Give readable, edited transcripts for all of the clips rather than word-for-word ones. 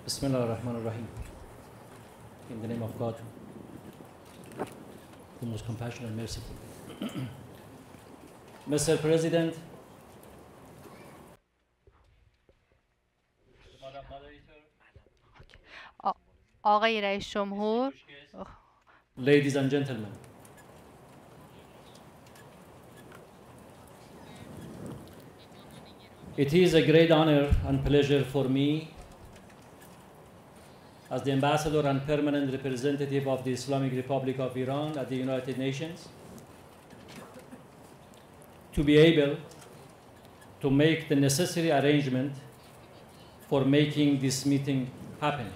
Bismillah ar-Rahman ar-Rahim. In the name of God, the most compassionate and merciful. Mr. President, Madam Moderator, آقای رئیس جمهور، ladies and gentlemen, it is a great honor and pleasure for me as the Ambassador and Permanent Representative of the Islamic Republic of Iran at the United Nations to be able to make the necessary arrangement for making this meeting happen.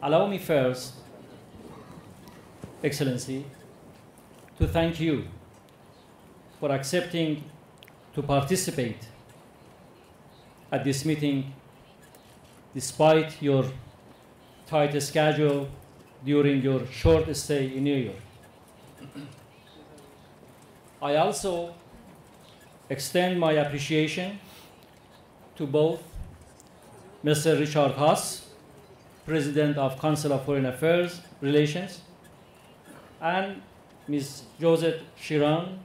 Allow me first, Excellency, to thank you for accepting to participate at this meeting despite your tight schedule during your short stay in New York. I also extend my appreciation to both Mr. Richard Haas, President of Council of Foreign Affairs Relations, and Ms. Josette Sheeran,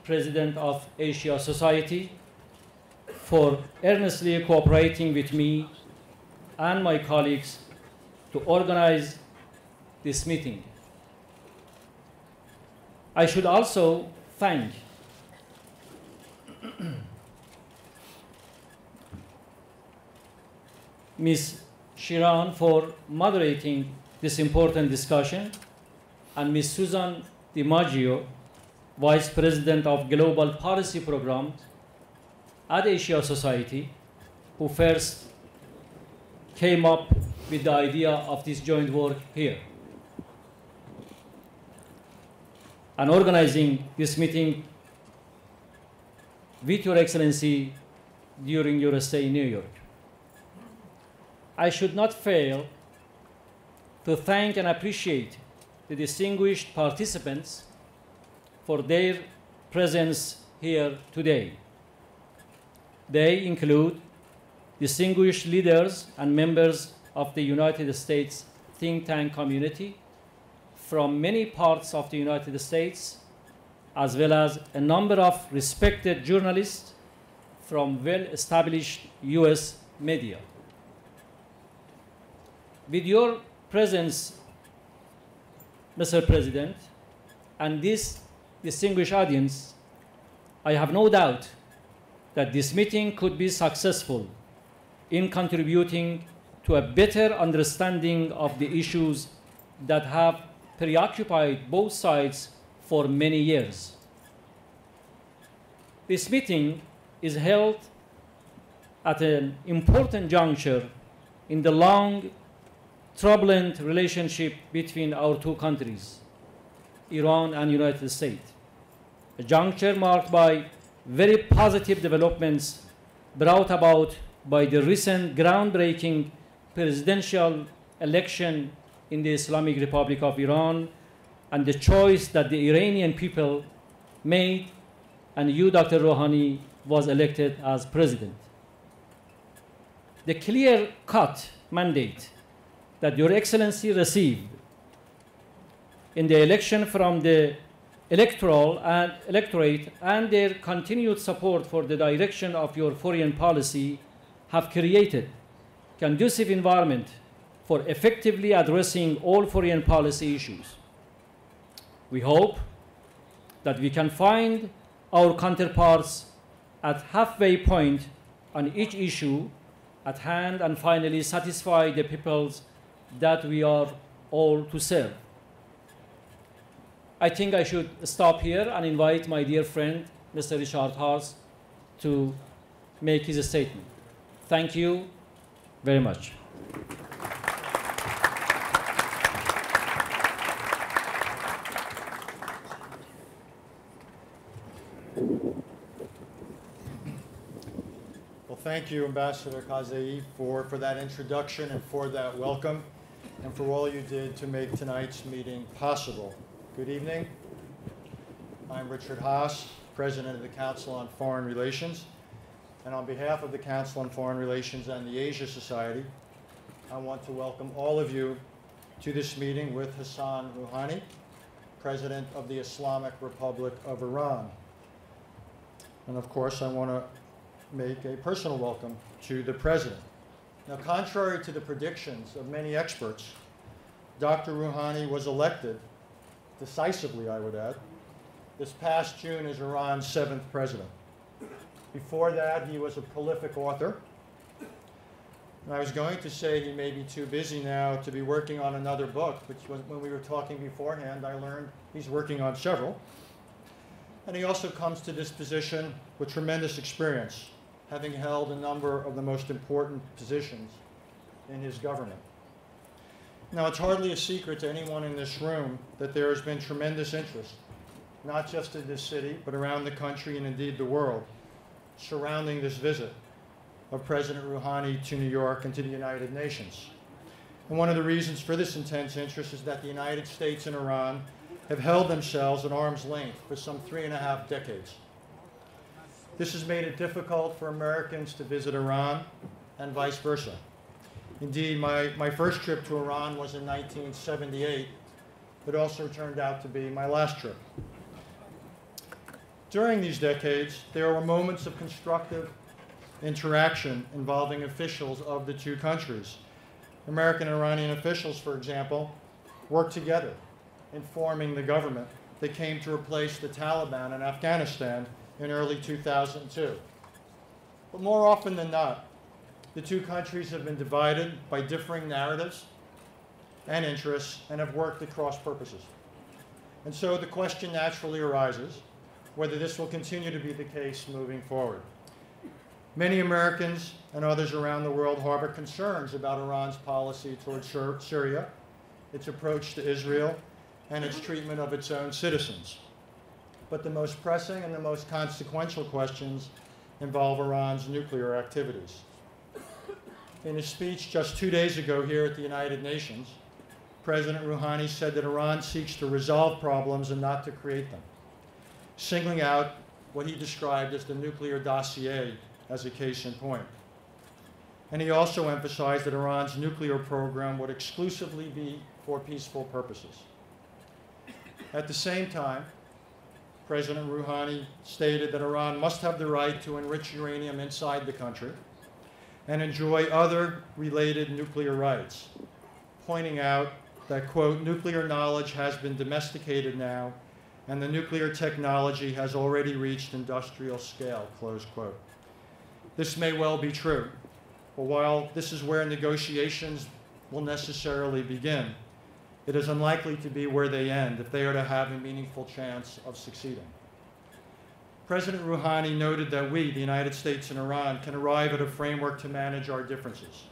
President of Asia Society, for earnestly cooperating with me and my colleagues to organize this meeting. I should also thank Ms. Sheeran for moderating this important discussion, and Ms. Susan DiMaggio, Vice President of Global Policy Program at Asia Society, who first came up with the idea of this joint work here. And organizing this meeting with Your Excellency during your stay in New York. I should not fail to thank and appreciate the distinguished participants for their presence here today. They include distinguished leaders and members of the United States think tank community from many parts of the United States, as well as a number of respected journalists from well-established US media. With your presence, Mr. President, and this distinguished audience, I have no doubt that this meeting could be successful in contributing to a better understanding of the issues that have preoccupied both sides for many years. This meeting is held at an important juncture in the long, turbulent relationship between our two countries, Iran and United States. A juncture marked by very positive developments brought about by the recent groundbreaking presidential election in the Islamic Republic of Iran and the choice that the Iranian people made, and you, Dr. Rouhani, was elected as president. The clear-cut mandate that Your Excellency received in the election from the electorate and their continued support for the direction of your foreign policy have created a conducive environment for effectively addressing all foreign policy issues. We hope that we can find our counterparts at halfway point on each issue at hand and finally satisfy the peoples that we are all to serve. I think I should stop here and invite my dear friend, Mr. Richard Haas, to make his statement. Thank you very much. Well, thank you, Ambassador Kazai, for that introduction and for that welcome, and for all you did to make tonight's meeting possible. Good evening. I'm Richard Haas, President of the Council on Foreign Relations. And on behalf of the Council on Foreign Relations and the Asia Society, I want to welcome all of you to this meeting with Hassan Rouhani, President of the Islamic Republic of Iran. And of course, I want to make a personal welcome to the President. Now, contrary to the predictions of many experts, Dr. Rouhani was elected, decisively I would add, this past June as Iran's 7th president. Before that, he was a prolific author. And I was going to say he may be too busy now to be working on another book, which was, when we were talking beforehand, I learned he's working on several. And he also comes to this position with tremendous experience, having held a number of the most important positions in his government. Now, it's hardly a secret to anyone in this room that there has been tremendous interest, not just in this city, but around the country and indeed the world, surrounding this visit of President Rouhani to New York and to the United Nations. And one of the reasons for this intense interest is that the United States and Iran have held themselves at arm's length for some 3.5 decades. This has made it difficult for Americans to visit Iran and vice versa. Indeed, my first trip to Iran was in 1978. It also turned out to be my last trip. During these decades, there were moments of constructive interaction involving officials of the two countries. American and Iranian officials, for example, worked together in forming the government that came to replace the Taliban in Afghanistan in early 2002. But more often than not, the two countries have been divided by differing narratives and interests and have worked at cross purposes. And so the question naturally arises whether this will continue to be the case moving forward. Many Americans and others around the world harbor concerns about Iran's policy towards Syria, its approach to Israel, and its treatment of its own citizens. But the most pressing and the most consequential questions involve Iran's nuclear activities. In his speech just 2 days ago here at the United Nations, President Rouhani said that Iran seeks to resolve problems and not to create them, singling out what he described as the nuclear dossier as a case in point. And he also emphasized that Iran's nuclear program would exclusively be for peaceful purposes. At the same time, President Rouhani stated that Iran must have the right to enrich uranium inside the country and enjoy other related nuclear rights, pointing out that, quote, nuclear knowledge has been domesticated now and the nuclear technology has already reached industrial scale, close quote. This may well be true, but while this is where negotiations will necessarily begin, it is unlikely to be where they end if they are to have a meaningful chance of succeeding. President Rouhani noted that we, the United States and Iran, can arrive at a framework to manage our differences.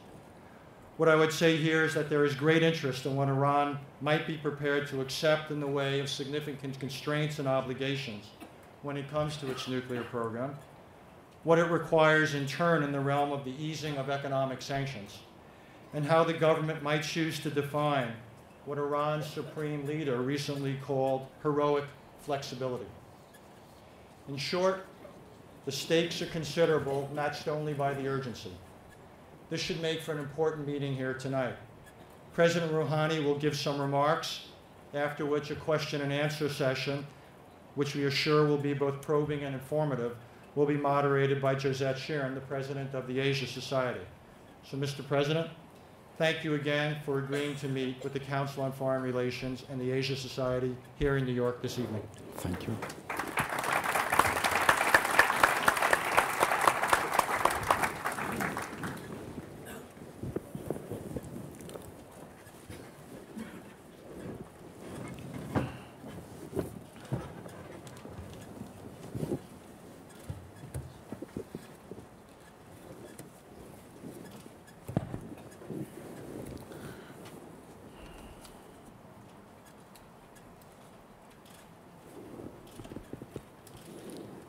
What I would say here is that there is great interest in what Iran might be prepared to accept in the way of significant constraints and obligations when it comes to its nuclear program, what it requires in turn in the realm of the easing of economic sanctions, and how the government might choose to define what Iran's supreme leader recently called heroic flexibility. In short, the stakes are considerable, matched only by the urgency. This should make for an important meeting here tonight. President Rouhani will give some remarks, after which a question and answer session, which we are sure will be both probing and informative, will be moderated by Josette, the President of the Asia Society. So, Mr. President, thank you again for agreeing to meet with the Council on Foreign Relations and the Asia Society here in New York this evening. Thank you.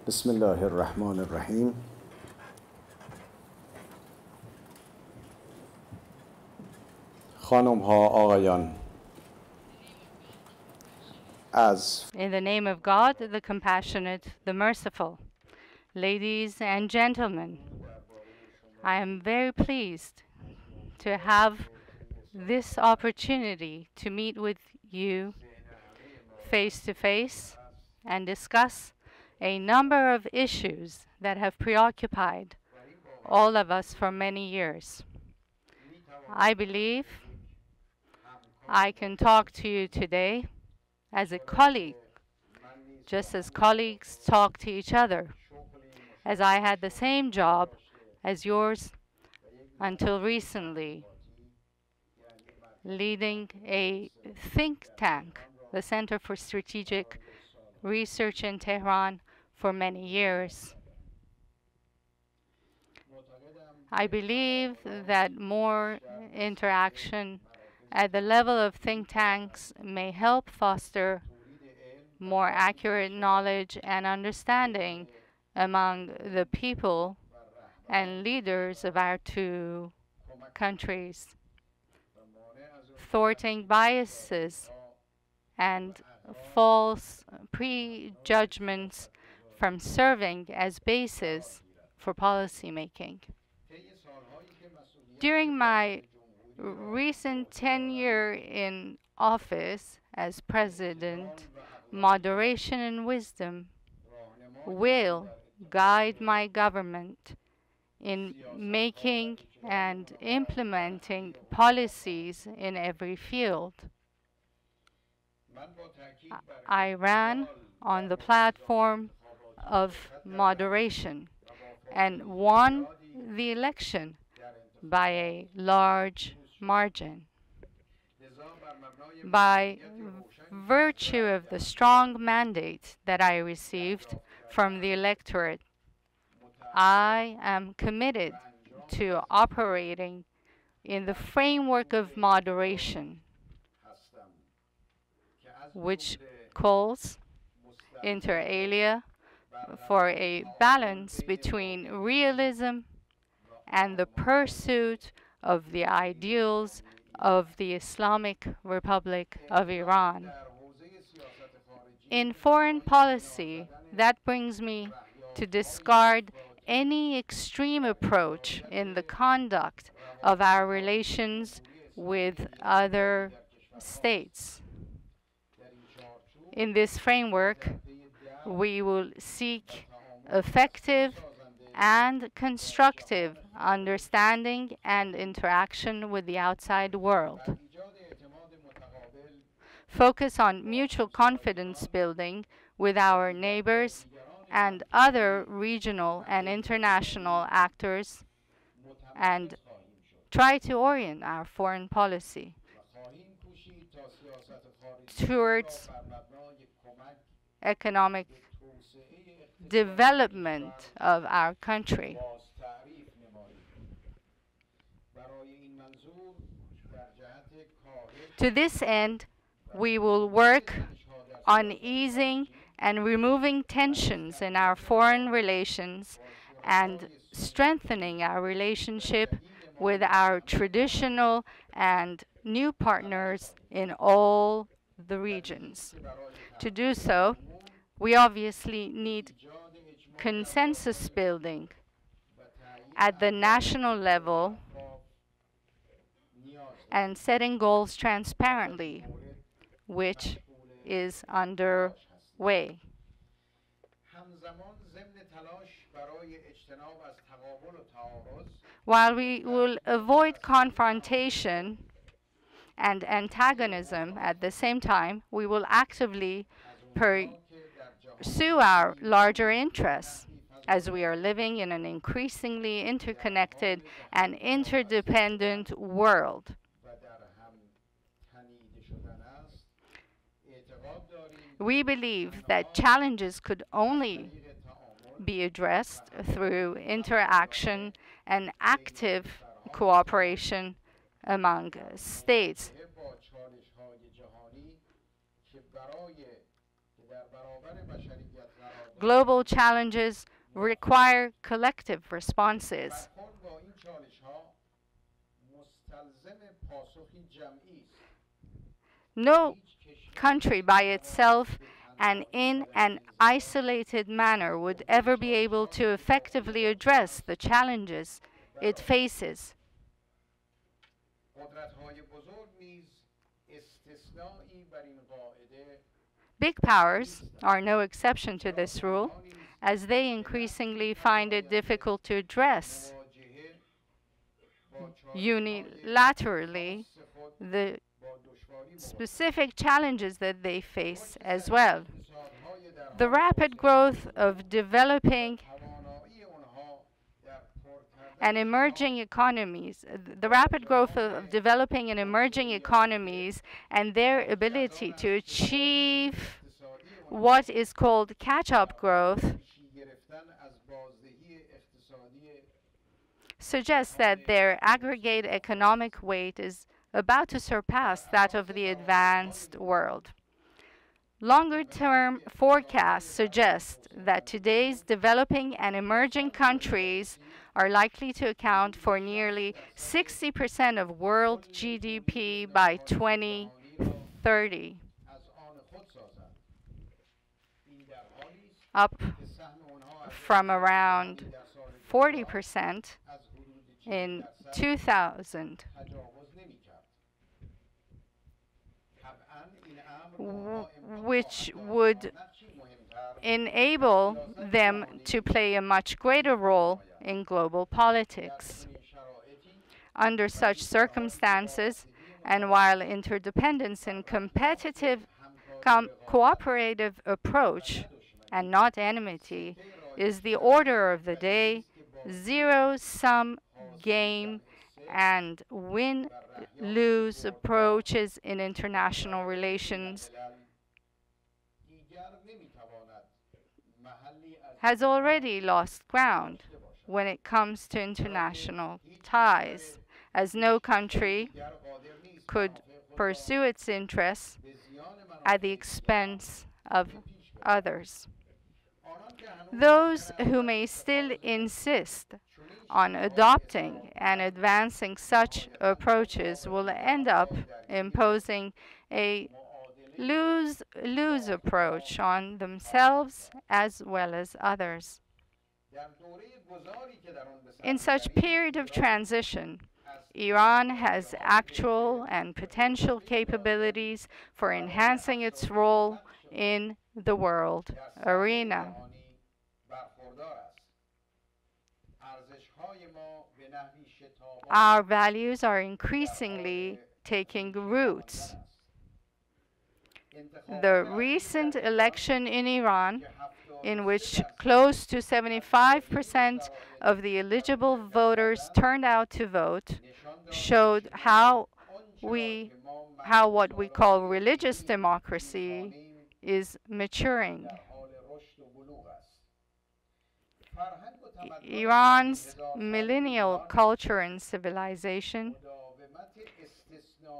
بسم الله الرحمن الرحیم. خانم ها آقایان، In the name of God, the compassionate, the merciful, ladies and gentlemen, I am very pleased to have this opportunity to meet with you face to face and discuss a number of issues that have preoccupied all of us for many years. I believe I can talk to you today as a colleague, just as colleagues talk to each other, as I had the same job as yours until recently, leading a think tank, the Center for Strategic Research in Tehran, for many years. I believe that more interaction at the level of think tanks may help foster more accurate knowledge and understanding among the people and leaders of our two countries, thwarting biases and false prejudgments from serving as basis for policy making. During my recent tenure in office as president, moderation and wisdom will guide my government in making and implementing policies in every field. I ran on the platform of moderation and won the election by a large margin. By virtue of the strong mandate that I received from the electorate, I am committed to operating in the framework of moderation, which calls, inter alia, for a balance between realism and the pursuit of the ideals of the Islamic Republic of Iran. In foreign policy, that brings me to discard any extreme approach in the conduct of our relations with other states. In this framework, we will seek effective and constructive understanding and interaction with the outside world. Focus on mutual confidence building with our neighbors and other regional and international actors, and try to orient our foreign policy towards economic development of our country. To this end, we will work on easing and removing tensions in our foreign relations and strengthening our relationship with our traditional and new partners in all the regions. To do so, we obviously need consensus building at the national level and setting goals transparently, which is underway. While we will avoid confrontation and antagonism at the same time, we will actively pursue our larger interests, as we are living in an increasingly interconnected and interdependent world. We believe that challenges could only be addressed through interaction and active cooperation among states. Global challenges require collective responses. No country by itself and in an isolated manner would ever be able to effectively address the challenges it faces. Big powers are no exception to this rule, as they increasingly find it difficult to address unilaterally the specific challenges that they face as well. The rapid growth of developing and emerging economies, and emerging economies and their ability to achieve what is called catch-up growth suggests that their aggregate economic weight is about to surpass that of the advanced world. Longer-term forecasts suggest that today's developing and emerging countries are likely to account for nearly 60% of world GDP by 2030, up from around 40% in 2000, which would enable them to play a much greater role in global politics. Under such circumstances, and while interdependence and competitive cooperative approach and not enmity is the order of the day, zero-sum game and win-lose approaches in international relations has already lost ground when it comes to international ties, as no country could pursue its interests at the expense of others. Those who may still insist on adopting and advancing such approaches will end up imposing a lose-lose approach on themselves as well as others. In such period of transition, Iran has actual and potential capabilities for enhancing its role in the world arena. Our values are increasingly taking roots. The recent election in Iran, in which close to 75% of the eligible voters turned out to vote, showed how what we call religious democracy is maturing. Iran's millennial culture and civilization,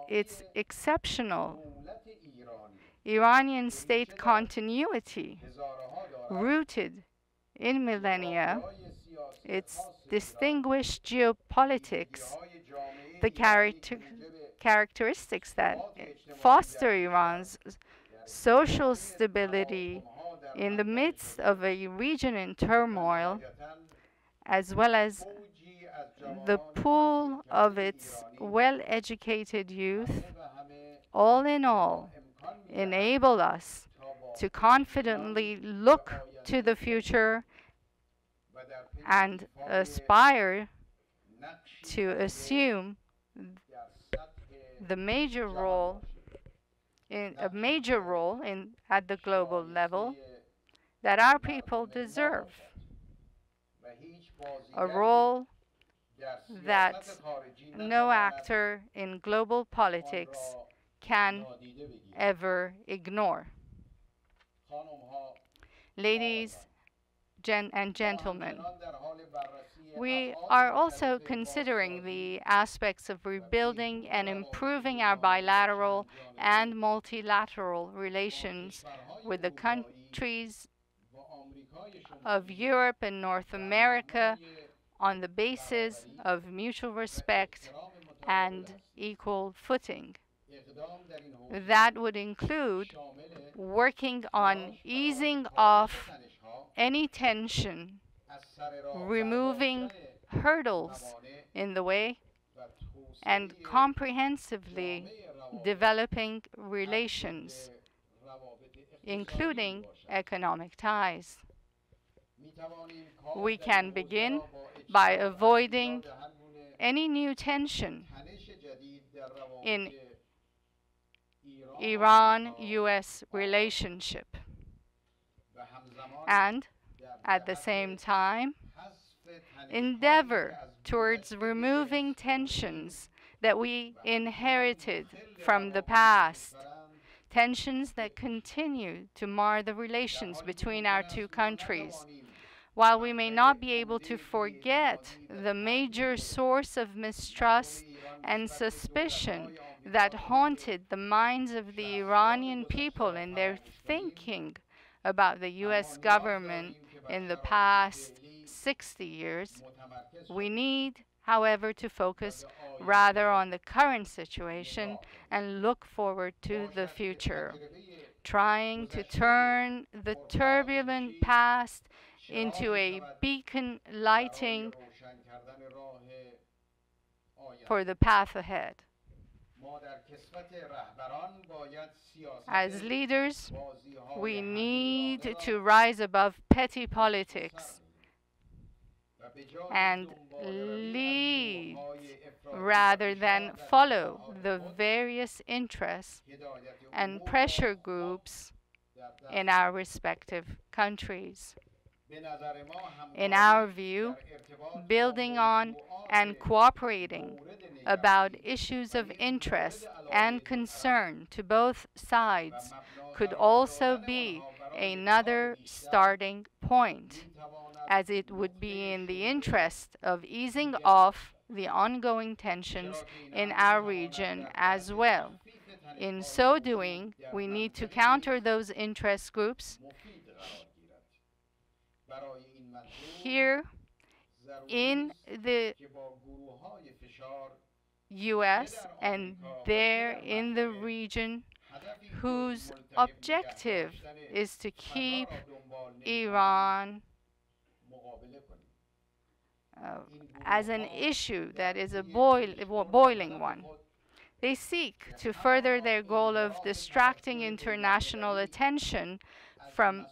its exceptional Iranian state continuity rooted in millennia, its distinguished geopolitics, the characteristics that foster Iran's social stability in the midst of a region in turmoil, as well as the pool of its well-educated youth, all in all, enable us to confidently look to the future and aspire to assume a major role at the global level that our people deserve, a role that no actor in global politics can ever ignore. Ladies and gentlemen, we are also considering the aspects of rebuilding and improving our bilateral and multilateral relations with the countries of Europe and North America on the basis of mutual respect and equal footing. That would include working on easing off any tension, removing hurdles in the way and comprehensively developing relations, including economic ties. We can begin by avoiding any new tension in Iran-US relationship, and at the same time endeavor towards removing tensions that we inherited from the past, tensions that continue to mar the relations between our two countries. While we may not be able to forget the major source of mistrust and suspicion that haunted the minds of the Iranian people in their thinking about the US government in the past 60 years, we need, however, to focus rather on the current situation and look forward to the future, trying to turn the turbulent past into a beacon lighting for the path ahead. As leaders, we need to rise above petty politics and lead rather than follow the various interests and pressure groups in our respective countries. In our view, building on and cooperating about issues of interest and concern to both sides could also be another starting point, as it would be in the interest of easing off the ongoing tensions in our region as well. In so doing, we need to counter those interest groups here in the US and there in the region, whose objective is to keep Iran as an issue that is a boiling one. They seek to further their goal of distracting international attention from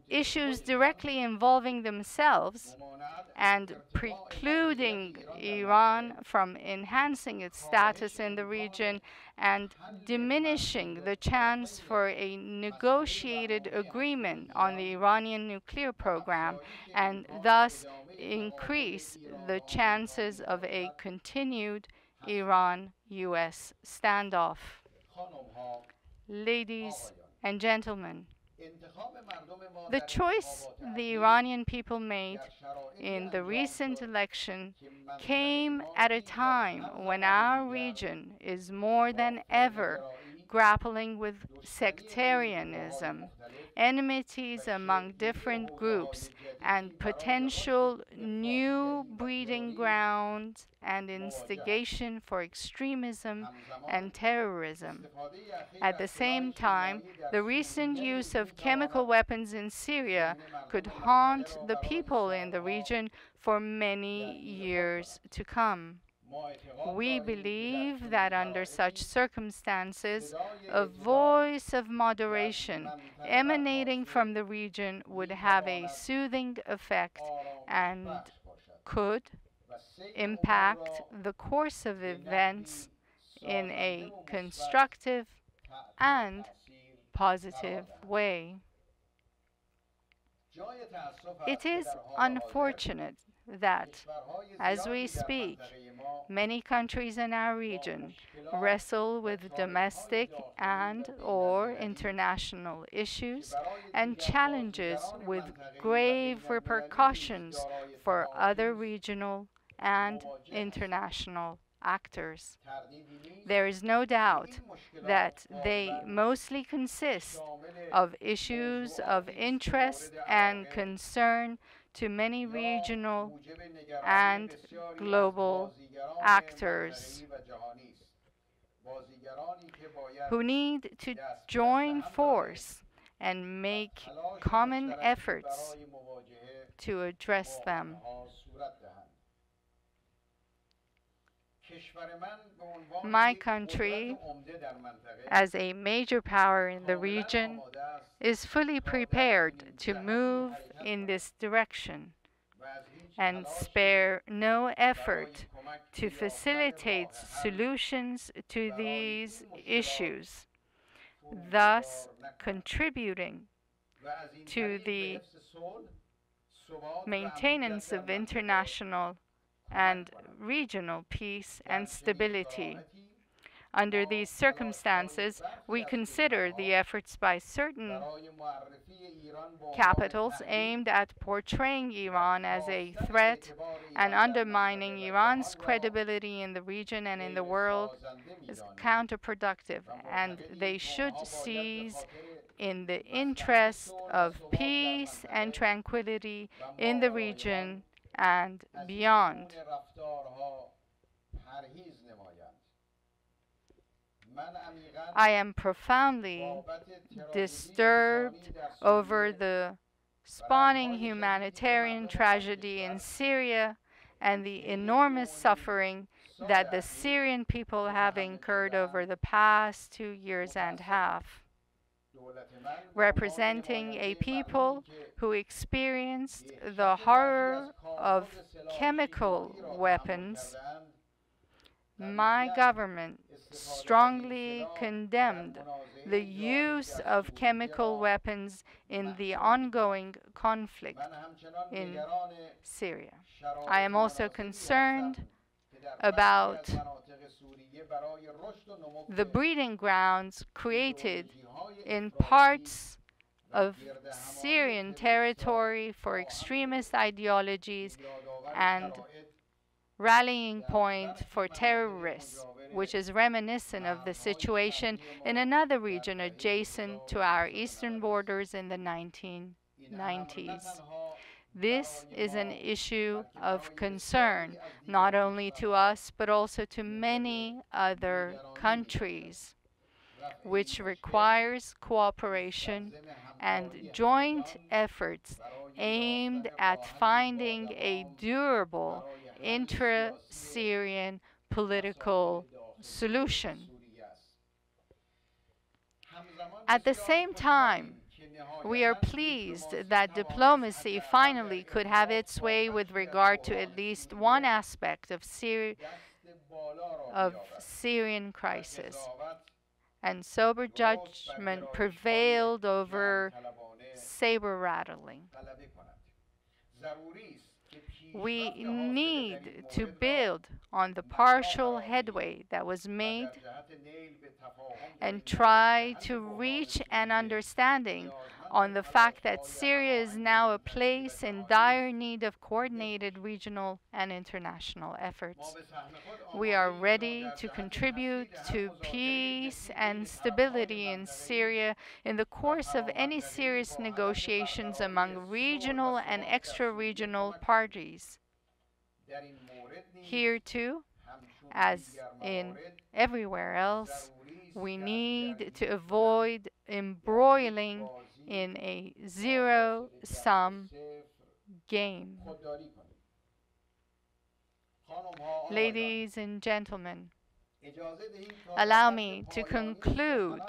issues directly involving themselves and precluding Iran from enhancing its status in the region and diminishing the chance for a negotiated agreement on the Iranian nuclear program, and thus increase the chances of a continued Iran-US standoff. Ladies and gentlemen, the choice the Iranian people made in the recent election came at a time when our region is more than ever grappling with sectarianism, enmities among different groups, and potential new breeding grounds and instigation for extremism and terrorism. At the same time, the recent use of chemical weapons in Syria could haunt the people in the region for many years to come. We believe that under such circumstances, a voice of moderation emanating from the region would have a soothing effect and could impact the course of events in a constructive and positive way. It is unfortunate that, as we speak, many countries in our region wrestle with domestic and/or international issues and challenges with grave repercussions for other regional and international actors. There is no doubt that they mostly consist of issues of interest and concern to many regional and global actors who need to join force and make common efforts to address them. My country, as a major power in the region, is fully prepared to move in this direction and spare no effort to facilitate solutions to these issues, thus contributing to the maintenance of international and regional peace and stability. Under these circumstances, we consider the efforts by certain capitals aimed at portraying Iran as a threat and undermining Iran's credibility in the region and in the world is counterproductive, and they should cease in the interest of peace and tranquility in the region and beyond. I am profoundly disturbed over the spawning humanitarian tragedy in Syria and the enormous suffering that the Syrian people have incurred over the past 2.5 years. Representing a people who experienced the horror of chemical weapons, my government strongly condemned the use of chemical weapons in the ongoing conflict in Syria. I am also concerned about the breeding grounds created in parts of Syrian territory for extremist ideologies and rallying point for terrorists, which is reminiscent of the situation in another region adjacent to our eastern borders in the 1990s. This is an issue of concern, not only to us, but also to many other countries, which requires cooperation and joint efforts aimed at finding a durable intra-Syrian political solution. At the same time, we are pleased that diplomacy finally could have its way with regard to at least one aspect of Syrian crisis, and sober judgment prevailed over saber-rattling. We need to build on the partial headway that was made and try to reach an understanding on the fact that Syria is now a place in dire need of coordinated regional and international efforts. We are ready to contribute to peace and stability in Syria in the course of any serious negotiations among regional and extra-regional parties. Here too, as in everywhere else, we need to avoid embroiling in a zero-sum game. Ladies and gentlemen, allow me to conclude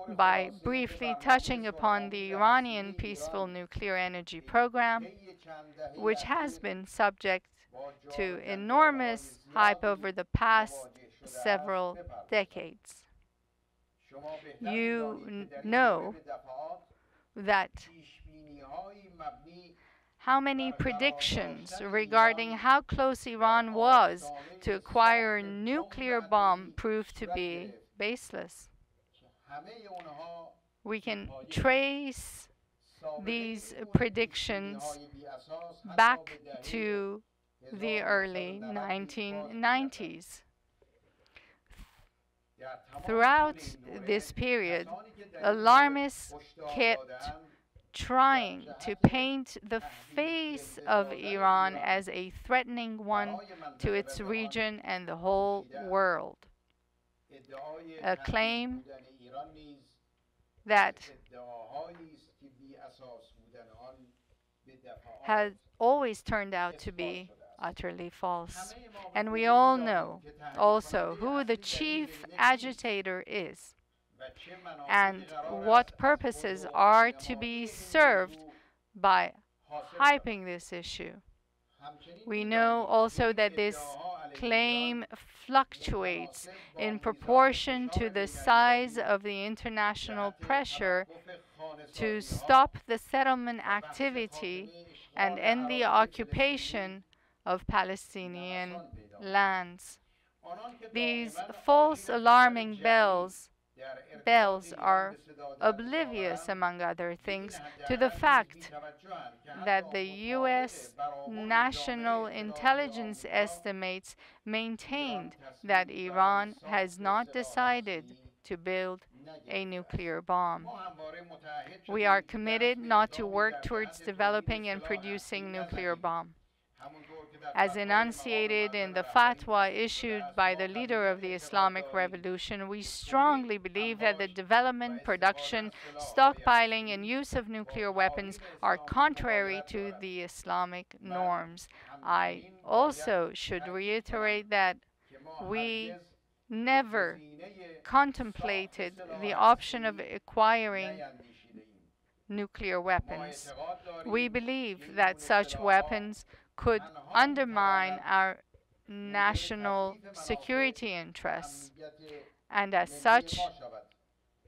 by briefly touching upon the Iranian peaceful nuclear energy program, which has been subject to enormous hype over the past several decades. You know that how many predictions regarding how close Iran was to acquire a nuclear bomb proved to be baseless. We can trace these predictions back to the early 1990s. Throughout this period, alarmists kept trying to paint the face of Iran as a threatening one to its region and the whole world. A claim that has always turned out to be utterly false. And we all know also who the chief agitator is and what purposes are to be served by hyping this issue. We know also that this claim fluctuates in proportion to the size of the international pressure to stop the settlement activity and end the occupation of Palestinian lands. These false alarming bells are oblivious, among other things, to the fact that the U.S. National Intelligence estimates maintained that Iran has not decided to build a nuclear bomb. We are committed not to work towards developing and producing nuclear bomb. As enunciated in the fatwa issued by the leader of the Islamic Revolution, we strongly believe that the development, production, stockpiling, and use of nuclear weapons are contrary to the Islamic norms. I also should reiterate that we never contemplated the option of acquiring nuclear weapons. We believe that such weapons could undermine our national security interests, and as such,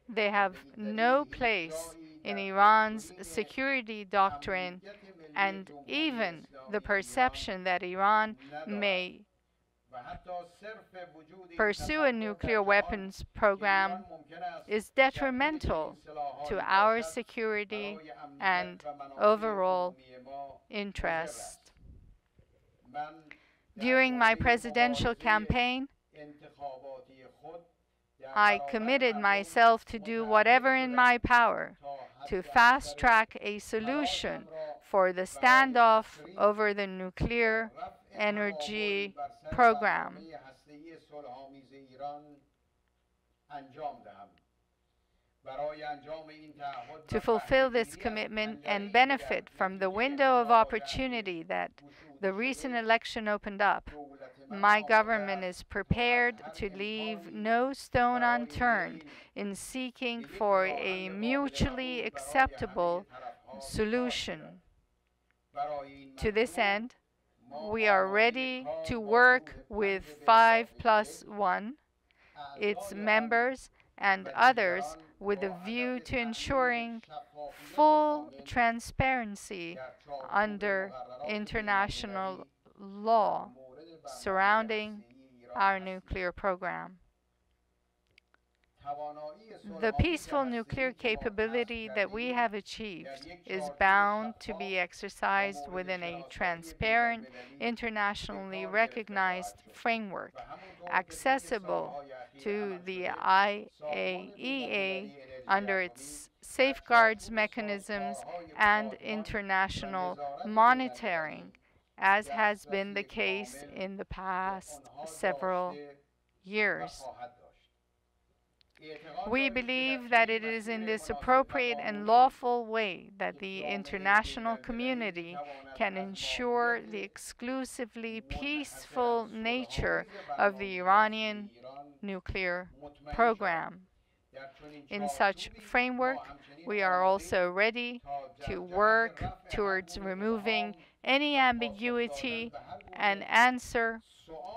they have no place in Iran's security doctrine, and even the perception that Iran may pursue a nuclear weapons program is detrimental to our security and overall interest. During my presidential campaign, I committed myself to do whatever in my power to fast-track a solution for the standoff over the nuclear energy program. To fulfill this commitment and benefit from the window of opportunity that the recent election opened up, my government is prepared to leave no stone unturned in seeking for a mutually acceptable solution. To this end, we are ready to work with 5+1, its members, and others with a view to ensuring full transparency under international law surrounding our nuclear program. The peaceful nuclear capability that we have achieved is bound to be exercised within a transparent, internationally recognized framework, accessible to the IAEA under its safeguards mechanisms and international monitoring, as has been the case in the past several years. We believe that it is in this appropriate and lawful way that the international community can ensure the exclusively peaceful nature of the Iranian nuclear program. In such framework, we are also ready to work towards removing any ambiguity and answer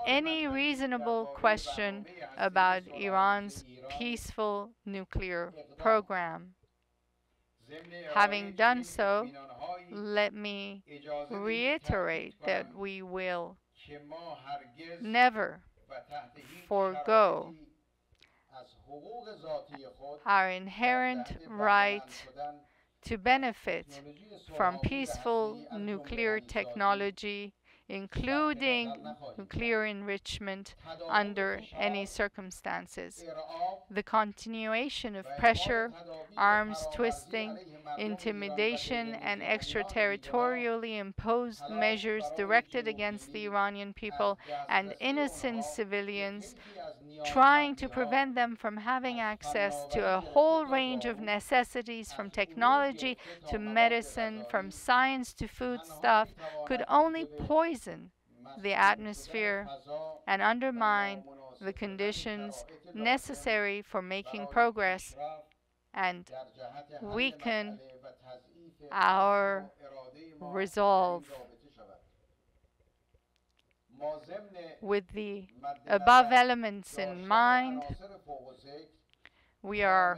any reasonable question about Iran's peaceful nuclear program. Having done so, let me reiterate that we will never forego our inherent right to benefit from peaceful nuclear technology, including nuclear enrichment, under any circumstances. The continuation of pressure, arms twisting, intimidation, and extraterritorially imposed measures directed against the Iranian people and innocent civilians trying to prevent them from having access to a whole range of necessities, from technology to medicine, from science to foodstuff, could only poison the atmosphere and undermine the conditions necessary for making progress and weaken our resolve. With the above elements in mind, we are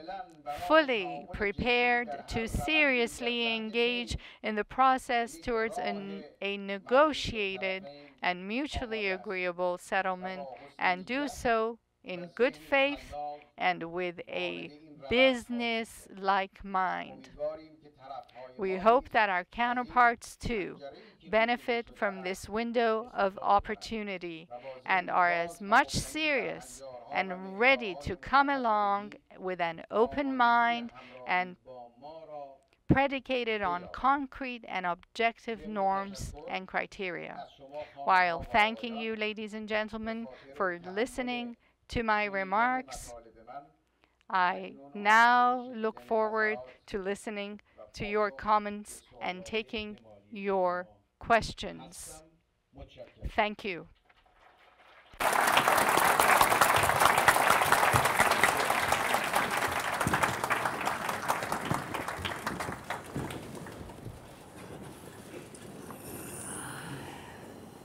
fully prepared to seriously engage in the process towards a negotiated and mutually agreeable settlement, and do so in good faith and with a business-like mind. We hope that our counterparts, too, benefit from this window of opportunity and are as much serious and ready to come along with an open mind and predicated on concrete and objective norms and criteria. While thanking you, ladies and gentlemen, for listening to my remarks, I now look forward to listening to your comments and taking your questions. Thank you.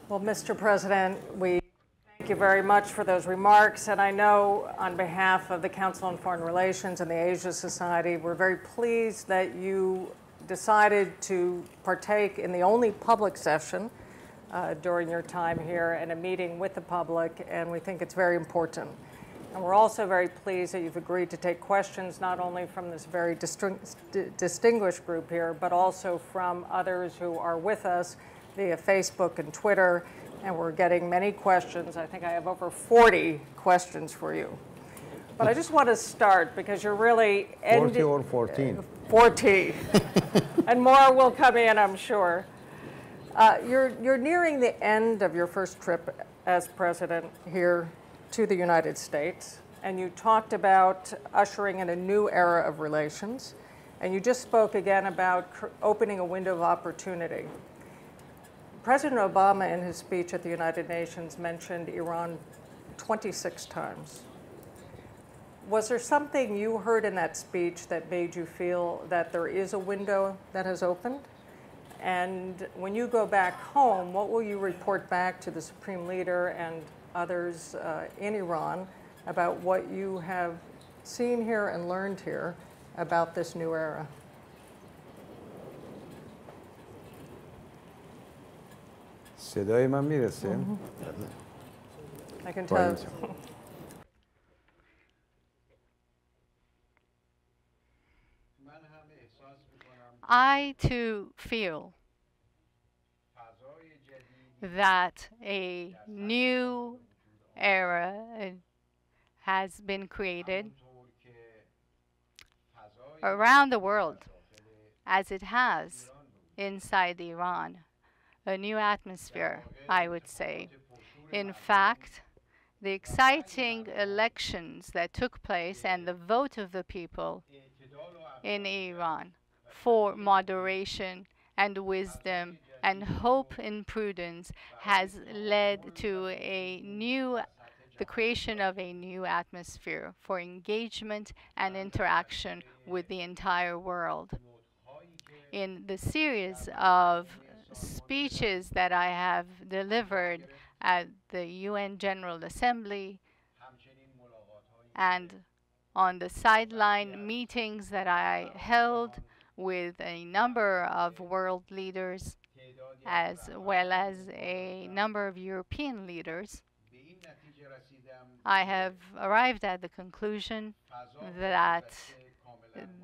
Well, Mr. President, we thank you very much for those remarks. And I know on behalf of the Council on Foreign Relations and the Asia Society, we're very pleased that you decided to partake in the only public session during your time here and a meeting with the public, and we think it's very important. And we're also very pleased that you've agreed to take questions not only from this very distinguished group here, but also from others who are with us via Facebook and Twitter, and we're getting many questions. I think I have over 40 questions for you. But I just want to start because you're really 40 or 14? 40. And more will come in, I'm sure. You're nearing the end of your first trip as president here to the United States, and you talked about ushering in a new era of relations, and you just spoke again about opening a window of opportunity. President Obama, in his speech at the United Nations, mentioned Iran 26 times. Was there something you heard in that speech that made you feel that there is a window that has opened? And when you go back home, what will you report back to the Supreme Leader and others in Iran about what you have seen here and learned here about this new era? صدای من میرسه؟ I can tell. I too feel that a new era has been created around the world, as it has inside Iran. A new atmosphere, I would say. In fact, the exciting elections that took place and the vote of the people in Iran for moderation and wisdom and hope in prudence has led to the creation of a new atmosphere for engagement and interaction with the entire world. In the series of speeches that I have delivered at the UN General Assembly and on the sideline meetings that I held with a number of world leaders as well as a number of European leaders, I have arrived at the conclusion that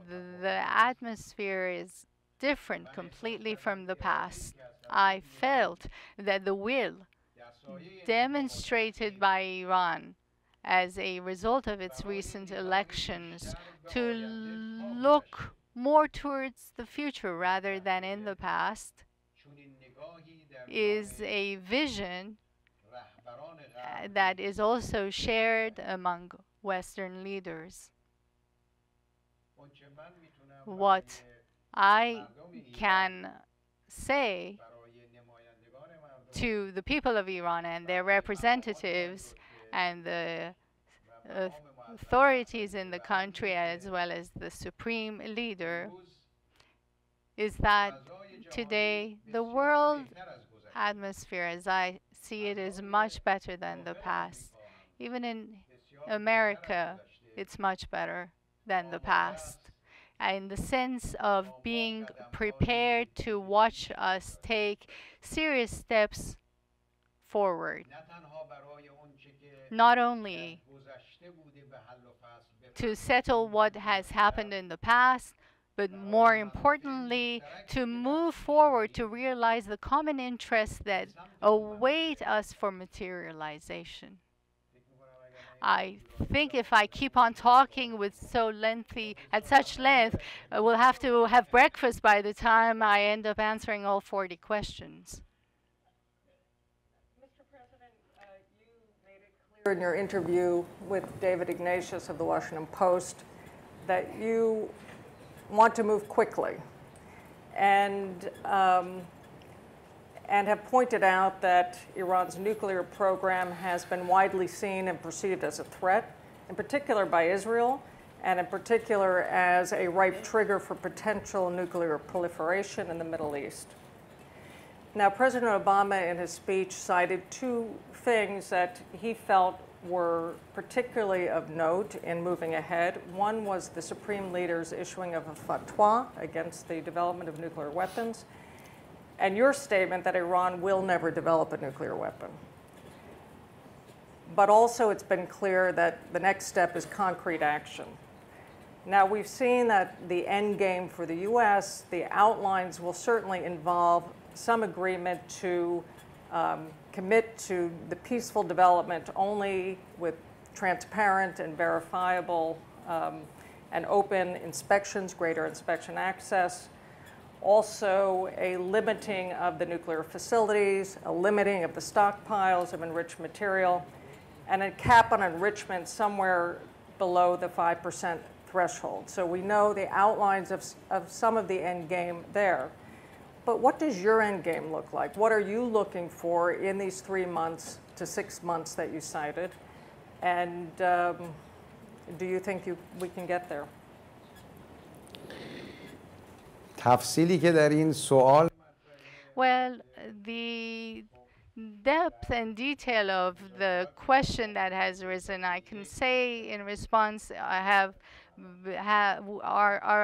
the atmosphere is different completely from the past. I felt that the will demonstrated by Iran as a result of its recent elections to look more towards the future rather than in the past is a vision that is also shared among Western leaders. What I can say to the people of Iran and their representatives and the authorities in the country, as well as the supreme leader, is that today the world atmosphere, as I see it, is much better than the past. Even in America, it's much better than the past. In the sense of being prepared to watch us take serious steps forward, not only to settle what has happened in the past, but more importantly, to move forward to realize the common interests that await us for materialization. I think if I keep on talking with at such length, we'll have to have breakfast by the time I end up answering all 40 questions. Mr. President, you made it clear in your interview with David Ignatius of the Washington Post that you want to move quickly and have pointed out that Iran's nuclear program has been widely seen and perceived as a threat, in particular by Israel, and in particular as a ripe trigger for potential nuclear proliferation in the Middle East. Now, President Obama in his speech cited two things that he felt were particularly of note in moving ahead. One was the Supreme Leader's issuing of a fatwa against the development of nuclear weapons, and your statement that Iran will never develop a nuclear weapon. But also it's been clear that the next step is concrete action. Now, we've seen that the end game for the US, the outlines will certainly involve some agreement to commit to the peaceful development only with transparent and verifiable and open inspections, greater inspection access. Also, a limiting of the nuclear facilities, a limiting of the stockpiles of enriched material, and a cap on enrichment somewhere below the 5% threshold. So we know the outlines of some of the end game there. But what does your end game look like? What are you looking for in these 3 months to 6 months that you cited? And do you think we can get there? تفصیلی که در این سوال Well, the depth and detail of the question that has arisen, I can say in response, are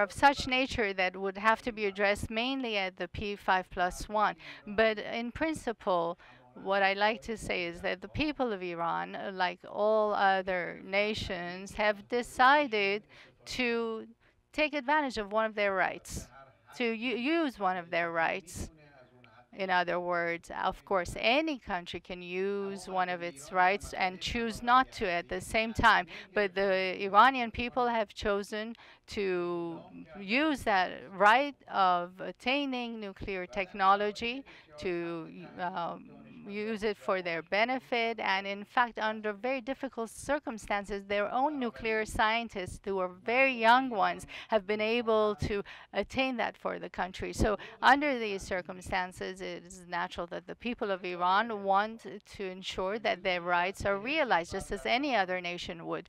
of such nature that would have to be addressed mainly at the P5+1. But in principle, what I like to say is that the people of Iran, like all other nations, have decided to take advantage of one of their rights, to use one of their rights. In other words, of course, any country can use one of its rights and choose not to at the same time. But the Iranian people have chosen to use that right of attaining nuclear technology, to use it for their benefit, and in fact, under very difficult circumstances, their own nuclear scientists, who are very young ones, have been able to attain that for the country. So under these circumstances, it is natural that the people of Iran want to ensure that their rights are realized, just as any other nation would.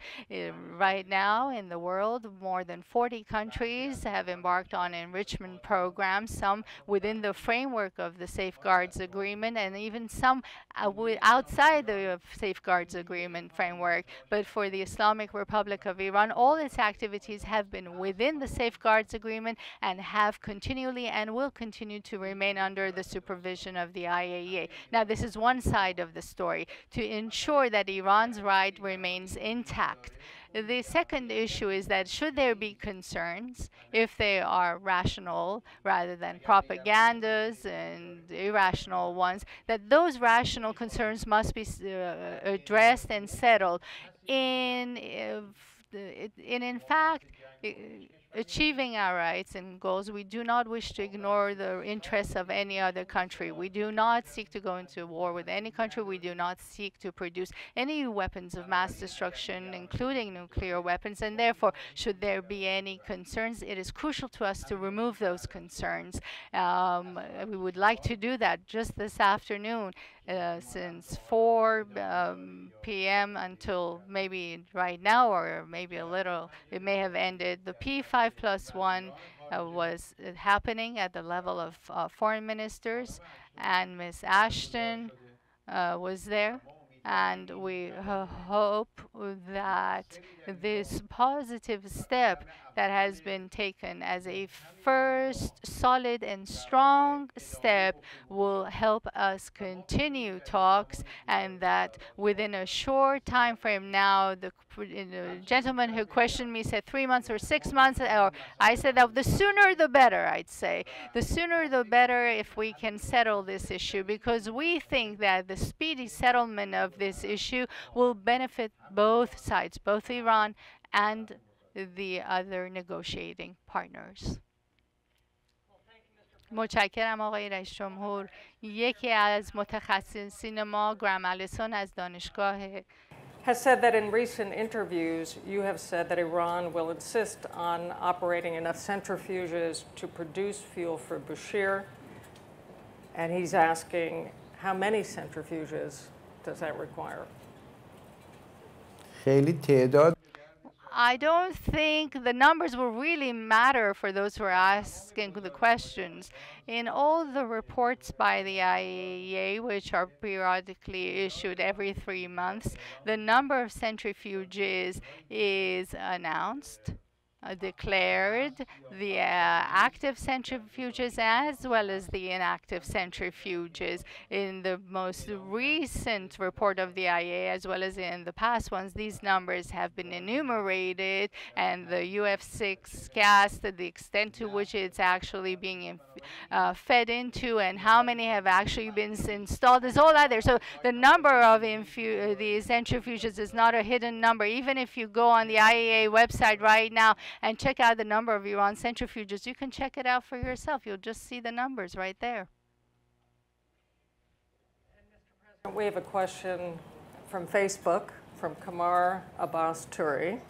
Right now in the world, more than 40 countries have embarked on enrichment programs, some within the framework of the Safeguards Agreement, and even some outside the Safeguards Agreement framework. But for the Islamic Republic of Iran, all its activities have been within the Safeguards Agreement and have continually and will continue to remain under the supervision of the IAEA. Now, this is one side of the story, to ensure that Iran's right remains intact. The second issue is that should there be concerns, if they are rational rather than propagandas and irrational ones, that those rational concerns must be addressed and settled in in fact, achieving our rights and goals, we do not wish to ignore the interests of any other country. We do not seek to go into war with any country. We do not seek to produce any weapons of mass destruction, including nuclear weapons. And therefore, should there be any concerns, it is crucial to us to remove those concerns. We would like to do that just this afternoon. Since 4 p.m. until maybe right now, or maybe a little, it may have ended. The P5+1 was happening at the level of foreign ministers, and Ms. Ashton was there. And we hope that this positive step that has been taken as a first solid and strong step will help us continue talks, and that within a short time frame now, the gentleman who questioned me said 3 months or 6 months, or I said that the sooner the better, I'd say. The sooner the better if we can settle this issue, because we think that the speedy settlement of this issue will benefit both sides, both Iran and the other negotiating partners. متشکرم آقای رئیس جمهور. یکی از متخصصین ما گرام الیسون از دانشگاه has said that in recent interviews you have said that Iran will insist on operating enough centrifuges to produce fuel for Bashir, and he's asking how many centrifuges does that require? خیلی تعداد I don't think the numbers will really matter for those who are asking the questions. In all the reports by the IAEA, which are periodically issued every 3 months, the number of centrifuges is announced, declared, the active centrifuges as well as the inactive centrifuges. In the most recent report of the IAEA, as well as in the past ones, these numbers have been enumerated, and the UF6 gas, the extent to which it's actually being fed into, and how many have actually been installed is all out there. So the number of these centrifuges is not a hidden number. Even if you go on the IAEA website right now and check out the number of Iran centrifuges, you can check it out for yourself. You'll just see the numbers right there. We have a question from Facebook from Kamar Abbas Turi,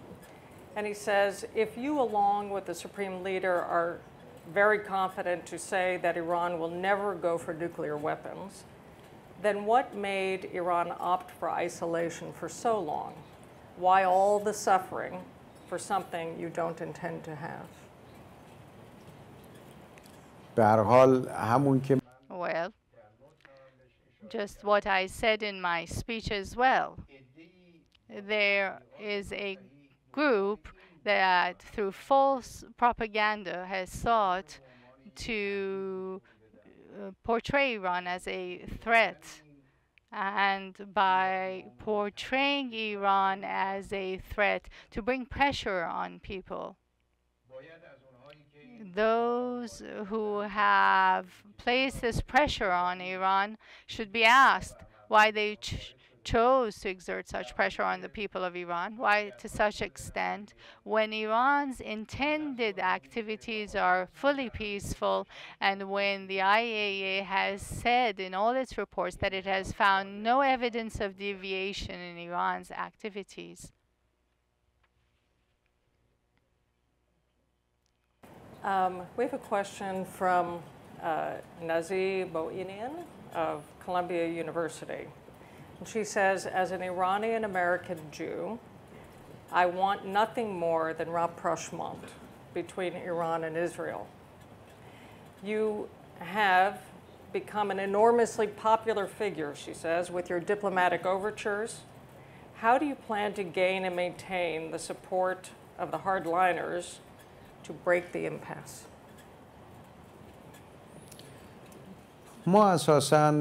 and he says, if you along with the Supreme Leader are very confident to say that Iran will never go for nuclear weapons, then what made Iran opt for isolation for so long? Why all the suffering for something you don't intend to have? به هر حال همون که Well, just what I said in my speech as well. There is a group that through false propaganda has sought to portray Iran as a threat. And by portraying Iran as a threat to bring pressure on people, those who have placed this pressure on Iran should be asked why they chose to exert such pressure on the people of Iran, why to such extent, when Iran's intended activities are fully peaceful, and when the IAEA has said in all its reports that it has found no evidence of deviation in Iran's activities. We have a question from Nazi Boinian of Columbia University. And she says, as an Iranian-American Jew, I want nothing more than rapprochement between Iran and Israel. You have become an enormously popular figure, she says, with your diplomatic overtures. How do you plan to gain and maintain the support of the hardliners to break the impasse? ما اساساً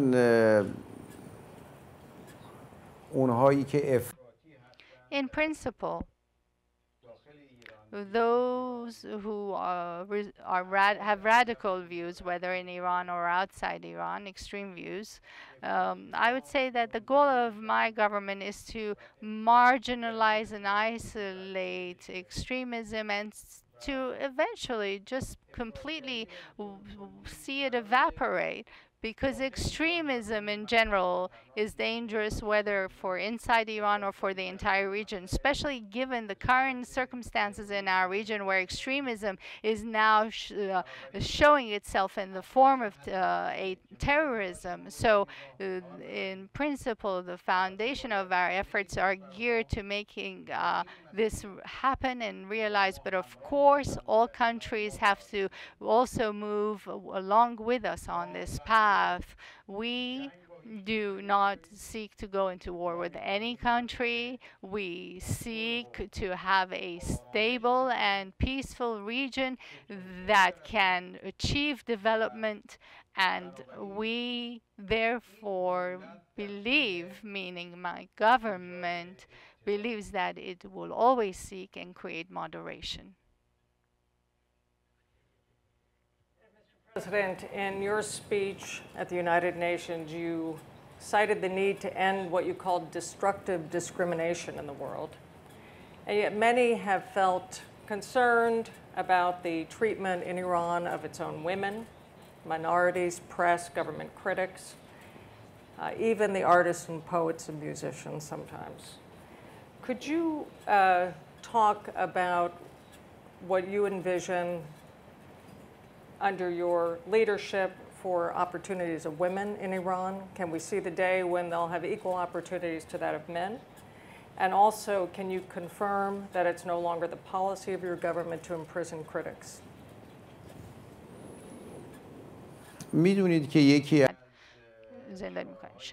اونهایی که In principle, those who have radical views, whether in Iran or outside Iran, extreme views, I would say that the goal of my government is to marginalize and isolate extremism and to eventually just completely see it evaporate. Because extremism in general is dangerous, whether for inside Iran or for the entire region, especially given the current circumstances in our region where extremism is now showing itself in the form of a terrorism. So, in principle, the foundation of our efforts are geared to making this happen and realize. But of course, all countries have to also move along with us on this path. We do not seek to go into war with any country. We seek to have a stable and peaceful region that can achieve development, and we therefore believe, meaning my government believes, that it will always seek and create moderation. President, in your speech at the United Nations, you cited the need to end what you called destructive discrimination in the world. And yet many have felt concerned about the treatment in Iran of its own women, minorities, press, government critics, even the artists and poets and musicians sometimes. Could you talk about what you envision under your leadership for opportunities of women in Iran? Can we see the day when they'll have equal opportunities to that of men? And also, can you confirm that it's no longer the policy of your government to imprison critics? میدونید که یکی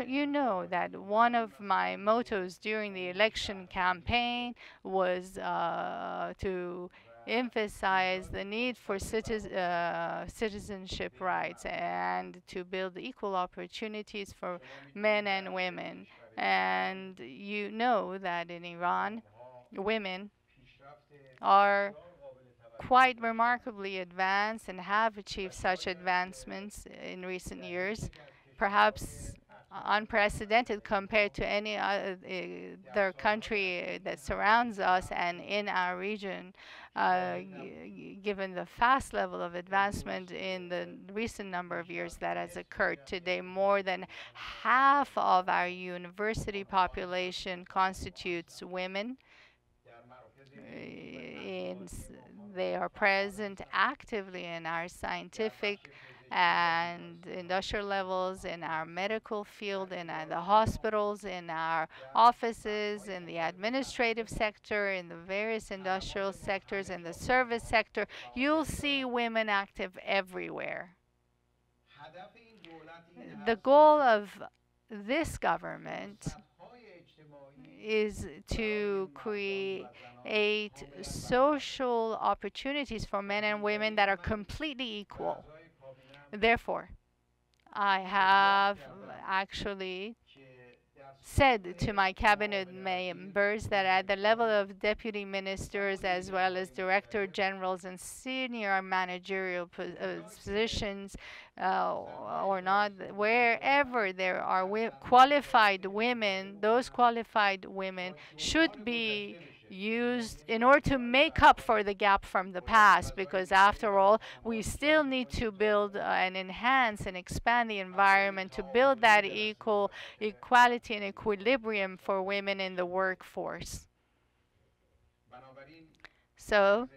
You know that one of my mottos during the election campaign was to emphasize the need for citizenship rights and to build equal opportunities for men and women. And you know that in Iran, women are quite remarkably advanced and have achieved such advancements in recent years, perhaps unprecedented compared to any other country that surrounds us and in our region, given the fast level of advancement in the recent number of years that has occurred. Today, more than half of our university population constitutes women. They are present actively in our scientific and industrial levels, in our medical field, in the hospitals, in our offices, in the administrative sector, in the various industrial sectors, in the service sector. You'll see women active everywhere. The goal of this government is to create social opportunities for men and women that are completely equal. Therefore, I have actually said to my cabinet members that at the level of deputy ministers as well as director generals and senior managerial positions or not, wherever there are qualified women, those qualified women should be used in order to make up for the gap from the past, because after all, we still need to build and enhance and expand the environment to build that equality and equilibrium for women in the workforce. So,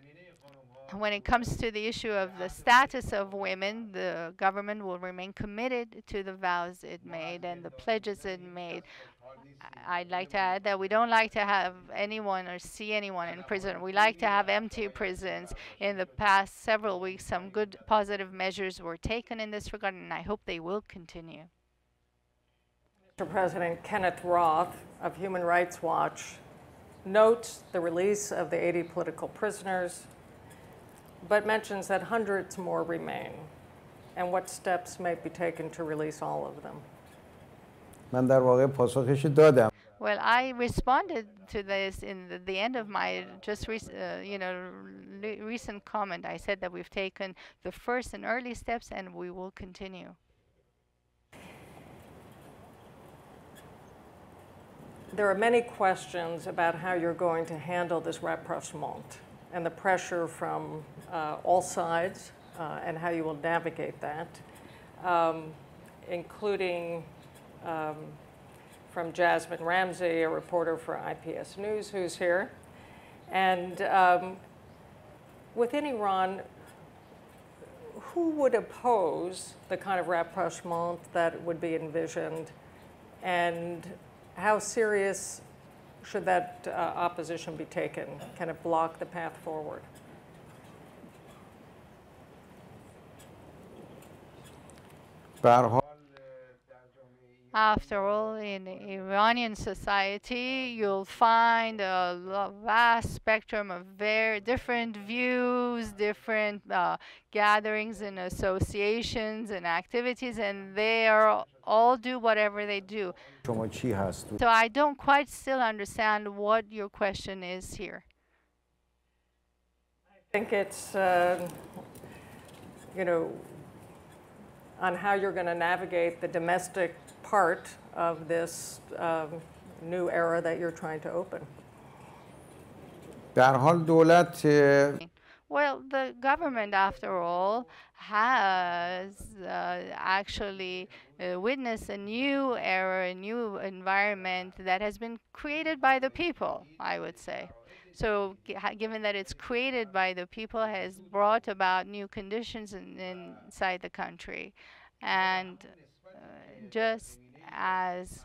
when it comes to the issue of the status of women, the government will remain committed to the vows it made and the pledges it made. I'd like to add that we don't like to have anyone or see anyone in prison. We like to have empty prisons. In the past several weeks, some good positive measures were taken in this regard, and I hope they will continue. Mr. President, Kenneth Roth of Human Rights Watch notes the release of the 80 political prisoners, but mentions that hundreds more remain, and what steps may be taken to release all of them. من در واقع پاسخش دادم. Well, I responded to this in the end of my recent comment. I said that we've taken the first and early steps, and we will continue. There are many questions about how you're going to handle this rapprochement and the pressure from all sides and how you will navigate that, including from Jasmine Ramsey, a reporter for IPS News, who's here. And within Iran, who would oppose the kind of rapprochement that would be envisioned, and how serious should that opposition be taken? Can it block the path forward? After all, in Iranian society, you'll find a vast spectrum of very different views, different gatherings and associations and activities, and they all do whatever they do. So I don't quite still understand what your question is here. I think it's, on how you're going to navigate the domestic part of this new era that you're trying to open. Well, the government, after all, has actually witnessed a new era, a new environment that has been created by the people, I would say. So given that it's created by the people, has brought about new conditions inside the country. And just as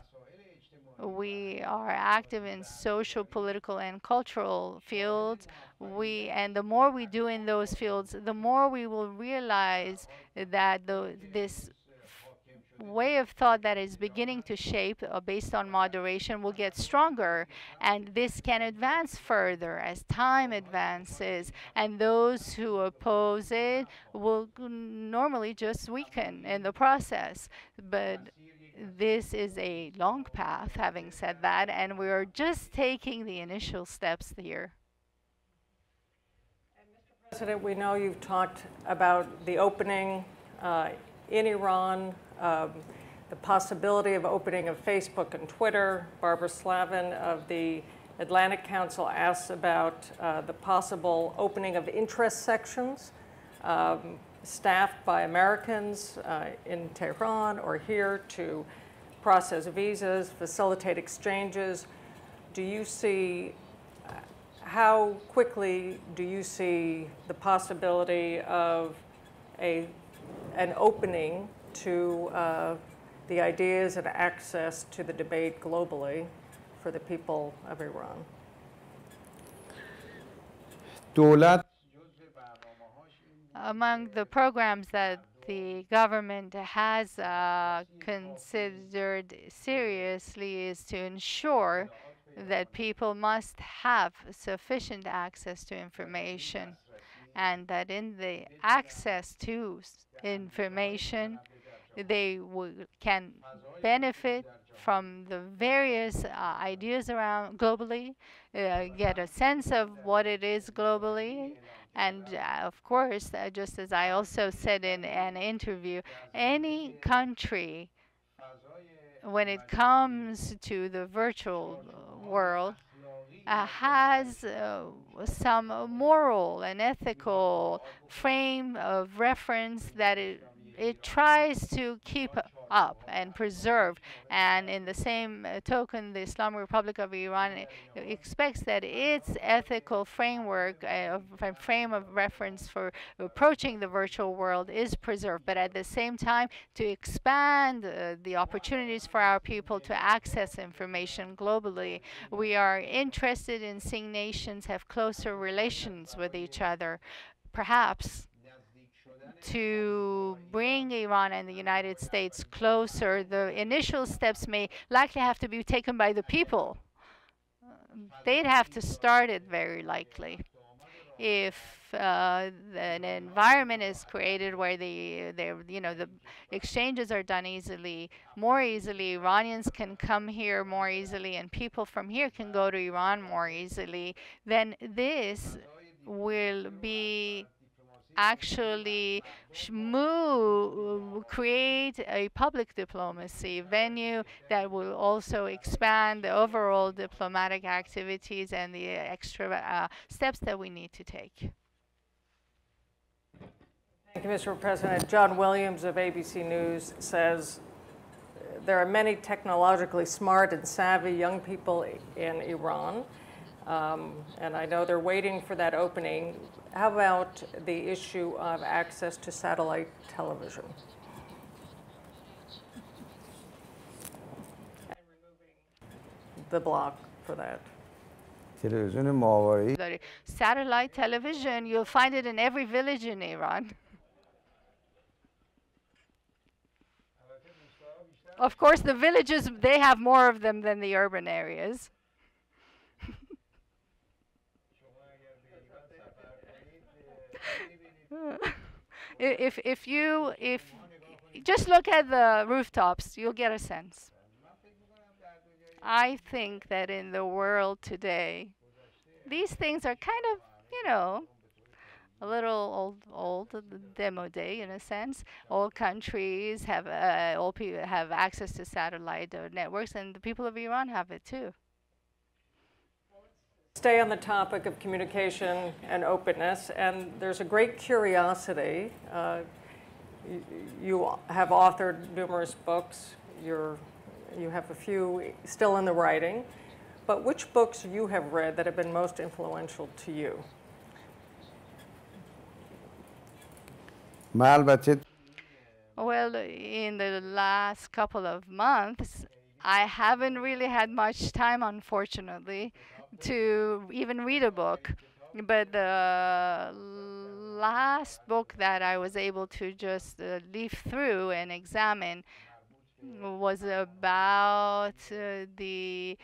we are active in social, political, and cultural fields, and the more we do in those fields, the more we will realize that this way of thought that is beginning to shape based on moderation will get stronger, and this can advance further as time advances, and those who oppose it will normally just weaken in the process. But this is a long path, having said that, and we are just taking the initial steps here. Mr. President, we know you've talked about the opening in Iran, the possibility of opening of Facebook and Twitter. Barbara Slavin of the Atlantic Council asks about the possible opening of interest sections staffed by Americans in Tehran or here to process visas, facilitate exchanges. Do you see, how quickly do you see the possibility of an opening to the ideas and access to the debate globally for the people of Iran? Among the programs that the government has considered seriously is to ensure that people must have sufficient access to information, and that in the access to information, they can benefit from the various ideas around globally, get a sense of what it is globally. And of course, just as I also said in an interview, any country, when it comes to the virtual world, has some moral and ethical frame of reference that it tries to keep up and preserve. And in the same token, the Islamic Republic of Iran expects that its ethical framework, frame of reference for approaching the virtual world is preserved, but at the same time to expand the opportunities for our people to access information globally. We are interested in seeing nations have closer relations with each other, perhaps to bring Iran and the United States closer. The initial steps may likely have to be taken by the people. They'd have to start it very likely. if an environment is created where the exchanges are done more easily, Iranians can come here more easily, and people from here can go to Iran more easily, then this will be actually create a public diplomacy venue that will also expand the overall diplomatic activities and the extra steps that we need to take. Thank you, Mr. President. John Williams of ABC News says there are many technologically smart and savvy young people in Iran, and I know they're waiting for that opening. How about the issue of access to satellite television? And removing the block for that. Satellite television, you'll find it in every village in Iran. Of course, the villages, they have more of them than the urban areas. if you just look at the rooftops, you'll get a sense. I think that in the world today, these things are kind of, a little old, demo day in a sense. All countries have, all people have access to satellite networks, and the people of Iran have it too. Stay on the topic of communication and openness, and there's a great curiosity. You have authored numerous books. You have a few still in the writing, but which books you have read that have been most influential to you? Well, in the last couple of months, I haven't really had much time, unfortunately, to even read a book. But the last book that I was able to just leaf through and examine was about the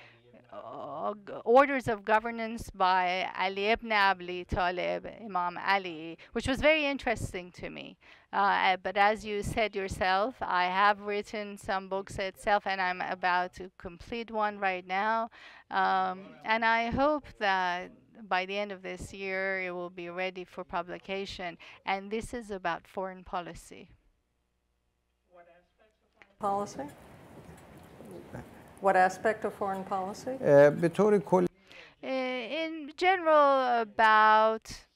orders of governance by Ali ibn Abi Talib, Imam Ali, which was very interesting to me. But as you said yourself, I have written some books itself, and I'm about to complete one right now. And I hope that by the end of this year, it will be ready for publication. And this is about foreign policy. What aspects of foreign policy? What aspect of foreign policy? In general, about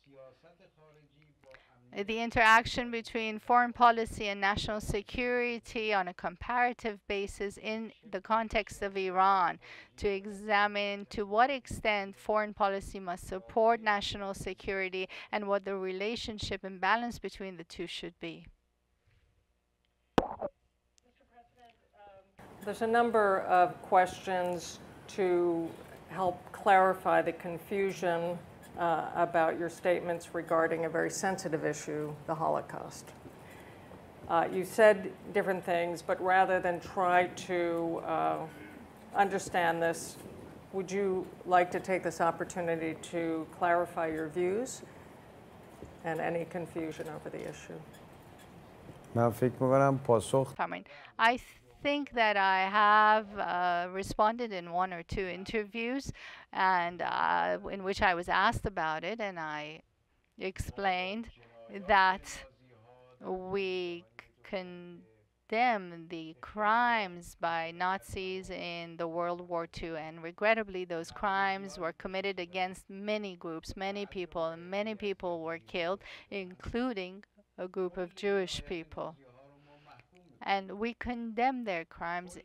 the interaction between foreign policy and national security on a comparative basis in the context of Iran, to examine to what extent foreign policy must support national security and what the relationship and balance between the two should be. There's a number of questions to help clarify the confusion about your statements regarding a very sensitive issue, the Holocaust. You said different things, but rather than try to understand this, would you like to take this opportunity to clarify your views and any confusion over the issue? I think that I have responded in one or two interviews, and in which I was asked about it, and I explained that we condemn the crimes by Nazis in the World War II, and regrettably those crimes were committed against many groups, many people, and many people were killed, including a group of Jewish people. And we condemn their crimes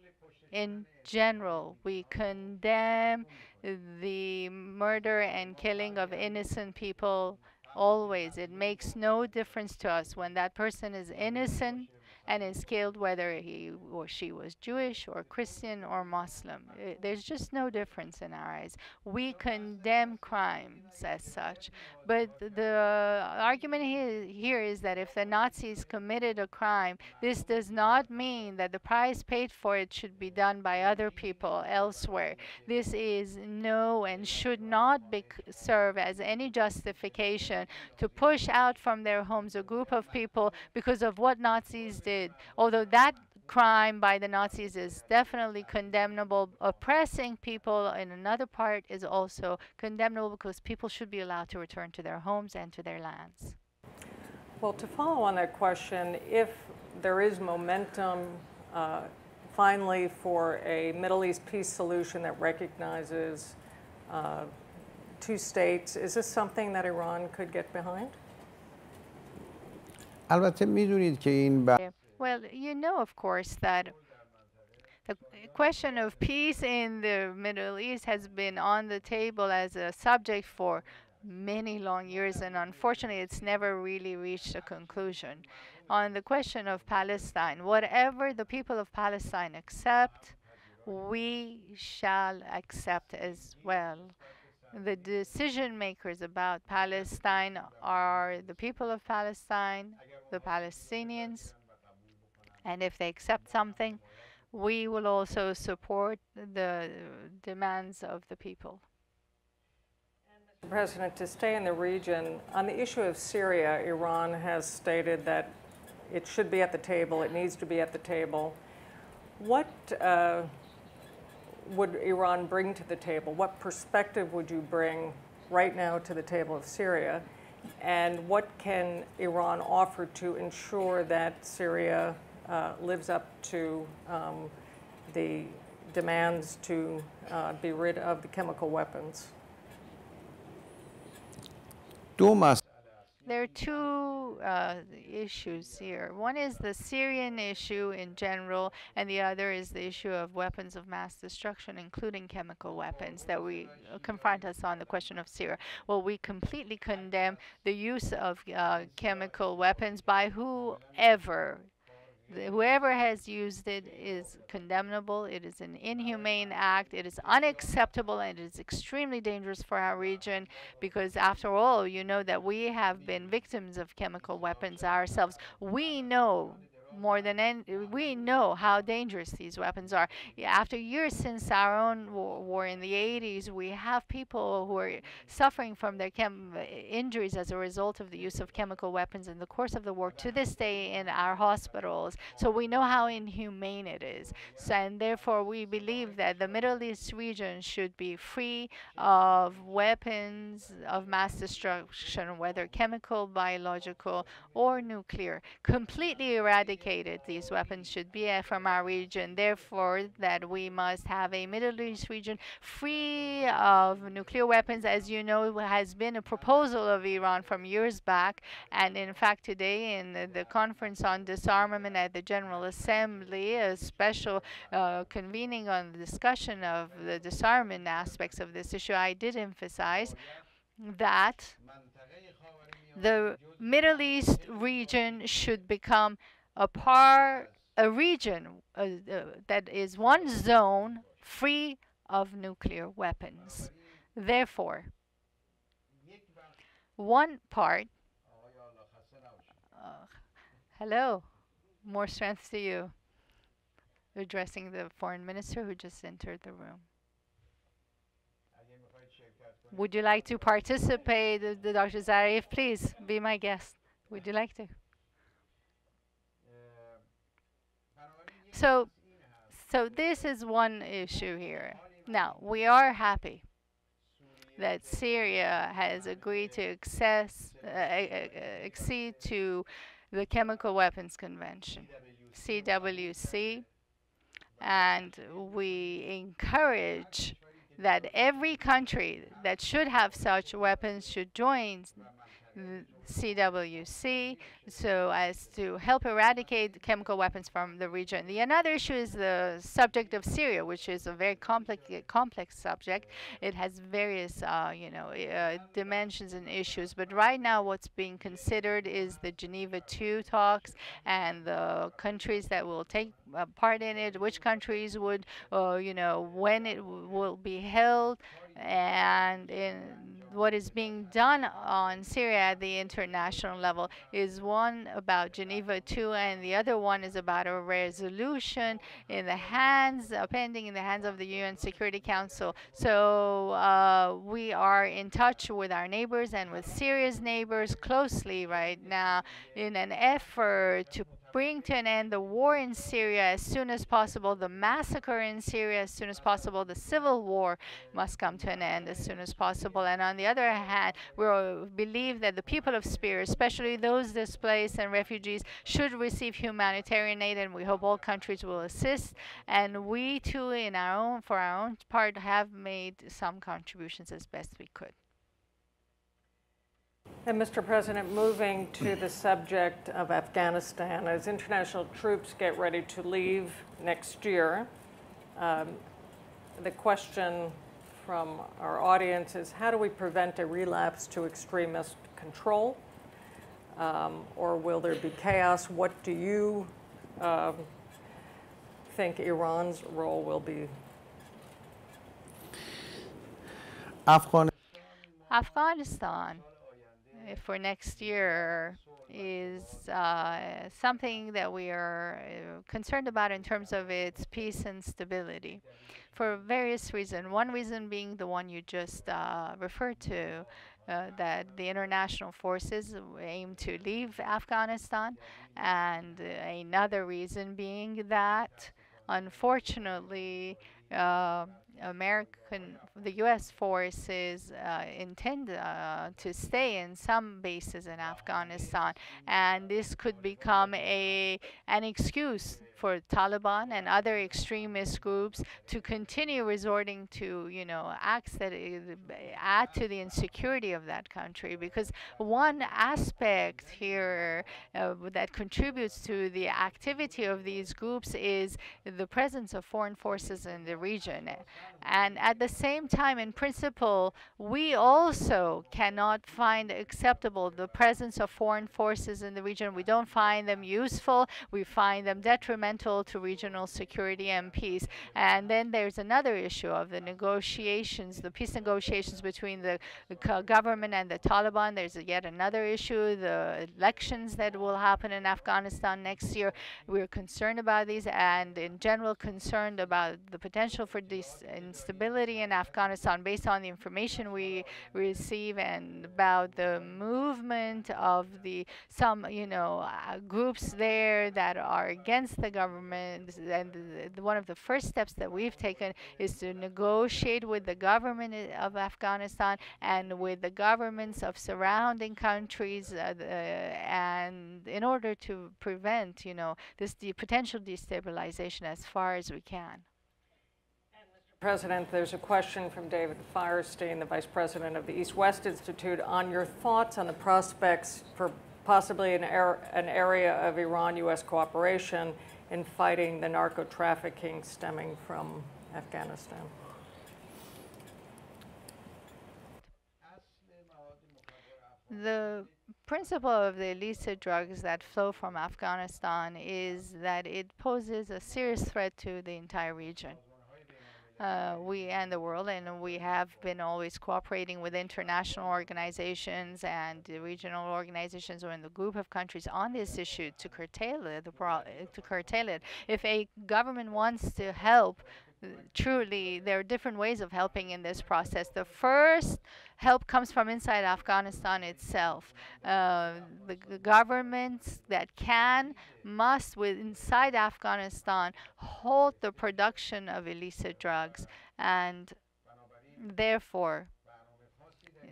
in general. We condemn the murder and killing of innocent people always. It makes no difference to us when that person is innocent and is killed whether he or she was Jewish or Christian or Muslim. There's just no difference in our eyes. We condemn crimes as such, but the argument here is that if the Nazis committed a crime, this does not mean that the price paid for it should be done by other people elsewhere. This is no and should not serve as any justification to push out from their homes a group of people because of what Nazis did. Although that crime by the Nazis is definitely condemnable, oppressing people in another part is also condemnable because people should be allowed to return to their homes and to their lands. Well, to follow on that question, if there is momentum finally for a Middle East peace solution that recognizes two states, is this something that Iran could get behind? البته میدونید که این Well, you know, of course, that the question of peace in the Middle East has been on the table as a subject for many long years, and unfortunately, it's never really reached a conclusion. On the question of Palestine, whatever the people of Palestine accept, we shall accept as well. The decision makers about Palestine are the people of Palestine, the Palestinians, and if they accept something, we will also support the demands of the people. Mr. President, to stay in the region, on the issue of Syria, Iran has stated that it should be at the table, it needs to be at the table. What would Iran bring to the table? What perspective would you bring right now to the table of Syria? And what can Iran offer to ensure that Syria lives up to the demands to be rid of the chemical weapons? There are two issues here. One is the Syrian issue in general, and the other is the issue of weapons of mass destruction, including chemical weapons, that we confront us on the question of Syria. Well, we completely condemn the use of chemical weapons by whoever. Whoever has used it is condemnable. It is an inhumane act. It is unacceptable, and it is extremely dangerous for our region because, after all, you know that we have been victims of chemical weapons ourselves. We know more than we know how dangerous these weapons are. After years since our own war in the 80s, we have people who are suffering from their injuries as a result of the use of chemical weapons in the course of the war to this day in our hospitals. So we know how inhumane it is. So, and therefore we believe that the Middle East region should be free of weapons of mass destruction, whether chemical, biological, or nuclear. Completely eradicated. These weapons should be from our region. Therefore, that we must have a Middle East region free of nuclear weapons. As you know, has been a proposal of Iran from years back. And in fact, today in the conference on disarmament at the General Assembly, a special convening on the discussion of the disarmament aspects of this issue, I did emphasize that the Middle East region should become a region that is one zone free of nuclear weapons. Therefore, one part, hello, more strength to you, addressing the foreign minister who just entered the room. Would you like to participate, Dr. Zarif? Please be my guest. Would you like to? So this is one issue here. Now, we are happy that Syria has agreed to accede to the Chemical Weapons Convention, CWC, and we encourage that every country that should have such weapons should join CWC, so as to help eradicate chemical weapons from the region. The another issue is the subject of Syria, which is a very complex subject. It has various, dimensions and issues. But right now, what's being considered is the Geneva II talks and the countries that will take part in it, which countries would, when it will be held, and in what is being done on Syria at the international level is one about Geneva II, and the other one is about a resolution in the hands, pending in the hands of the UN Security Council. So we are in touch with our neighbors and with Syria's neighbors closely right now in an effort to bring to an end the war in Syria as soon as possible, the massacre in Syria as soon as possible, the civil war must come to an end as soon as possible. And on the other hand, we believe that the people of Syria, especially those displaced and refugees, should receive humanitarian aid, and we hope all countries will assist. And we too, for our own part, have made some contributions as best we could. And Mr. President, moving to the subject of Afghanistan, as international troops get ready to leave next year, the question from our audience is, how do we prevent a relapse to extremist control? Or will there be chaos? What do you think Iran's role will be? Afghanistan for next year is something that we are concerned about in terms of its peace and stability for various reasons. One reason being the one you just referred to, that the international forces aim to leave Afghanistan, and another reason being that unfortunately the U.S. forces intend to stay in some bases in Afghanistan, and this could become an excuse for Taliban and other extremist groups to continue resorting to, acts that add to the insecurity of that country. Because one aspect here that contributes to the activity of these groups is the presence of foreign forces in the region. And at the same time, in principle, we also cannot find acceptable the presence of foreign forces in the region. We don't find them useful. We find them detrimental to regional security and peace. And then there's another issue of the negotiations, the peace negotiations between the government and the Taliban. There's yet another issue, the elections that will happen in Afghanistan next year. We're concerned about these, and in general concerned about the potential for this instability in Afghanistan based on the information we receive, and about the movement of some groups there that are against the government. And one of the first steps that we've taken is to negotiate with the government of Afghanistan and with the governments of surrounding countries, and in order to prevent this potential destabilization as far as we can. President, there's a question from David Firestein, the Vice President of the East-West Institute, on your thoughts on the prospects for possibly an area of Iran-U.S. cooperation in fighting the narco-trafficking stemming from Afghanistan. The principle of the illicit drugs that flow from Afghanistan is that it poses a serious threat to the entire region. We and the world, and we have been always cooperating with international organizations and regional organizations or in the group of countries on this issue to curtail it. If a government wants to help, truly, there are different ways of helping in this process. The first help comes from inside Afghanistan itself. The governments that must, inside Afghanistan, halt the production of illicit drugs, and therefore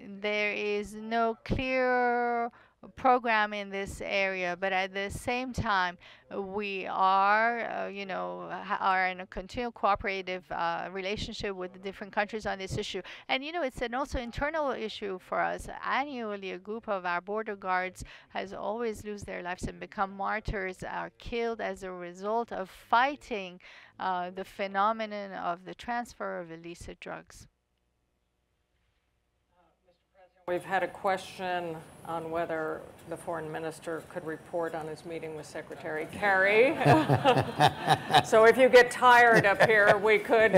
there is no clear program in this area, but at the same time, we are, are in a continual cooperative relationship with the different countries on this issue. And it's an also internal issue for us. Annually, a group of our border guards has always lose their lives and become martyrs, are killed as a result of fighting the phenomenon of the transfer of illicit drugs. We've had a question on whether the foreign minister could report on his meeting with Secretary Kerry. So if you get tired up here, we could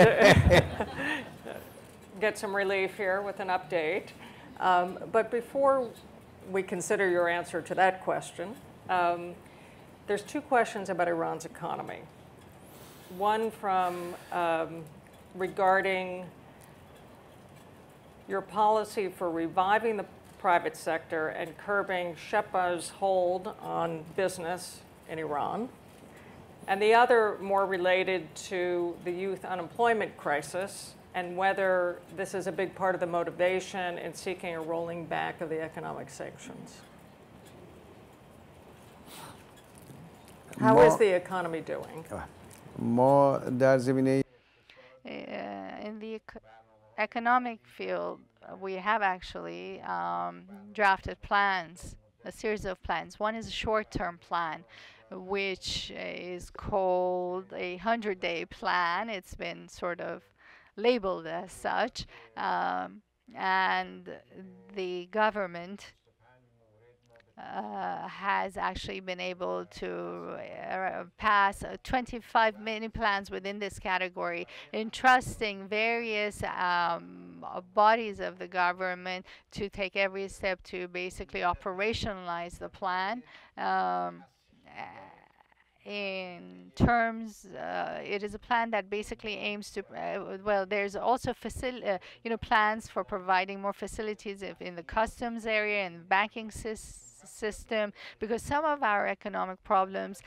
get some relief here with an update. But before we consider your answer to that question, there's two questions about Iran's economy. One from regarding your policy for reviving the private sector and curbing Shepa's hold on business in Iran. And the other more related to the youth unemployment crisis and whether this is a big part of the motivation in seeking a rolling back of the economic sanctions. How is the economy doing? In the economic field, we have actually drafted plans, a series of plans. One is a short-term plan, which is called a 100-day plan. It's been sort of labeled as such, and the government has actually been able to pass 25 mini plans within this category, entrusting various bodies of the government to take every step to basically operationalize the plan. In terms, it is a plan that basically aims to, well, there's also plans for providing more facilities in the customs area and banking system, because some of our economic problems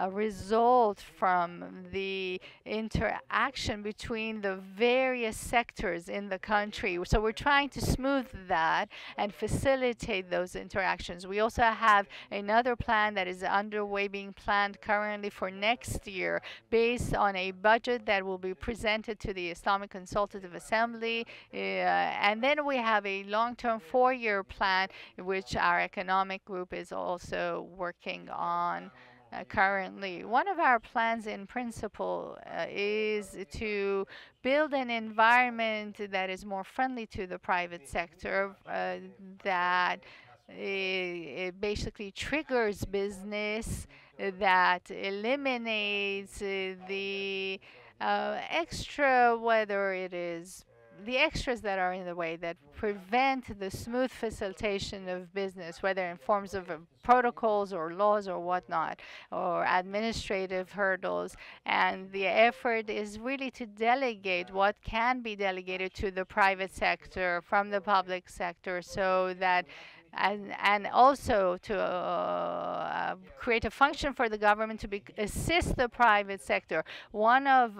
result from the interaction between the various sectors in the country. So we're trying to smooth that and facilitate those interactions. We also have another plan that is underway, being planned currently for next year, based on a budget that will be presented to the Islamic Consultative Assembly. And then we have a long-term 4-year plan, which our economic group is also working on currently. One of our plans in principle is to build an environment that is more friendly to the private sector, that it basically triggers business, that eliminates the extra, whether it is the extras that are in the way that prevent the smooth facilitation of business, whether in forms of protocols or laws or whatnot, or administrative hurdles. And the effort is really to delegate what can be delegated to the private sector from the public sector, so that and also to create a function for the government to assist the private sector. One of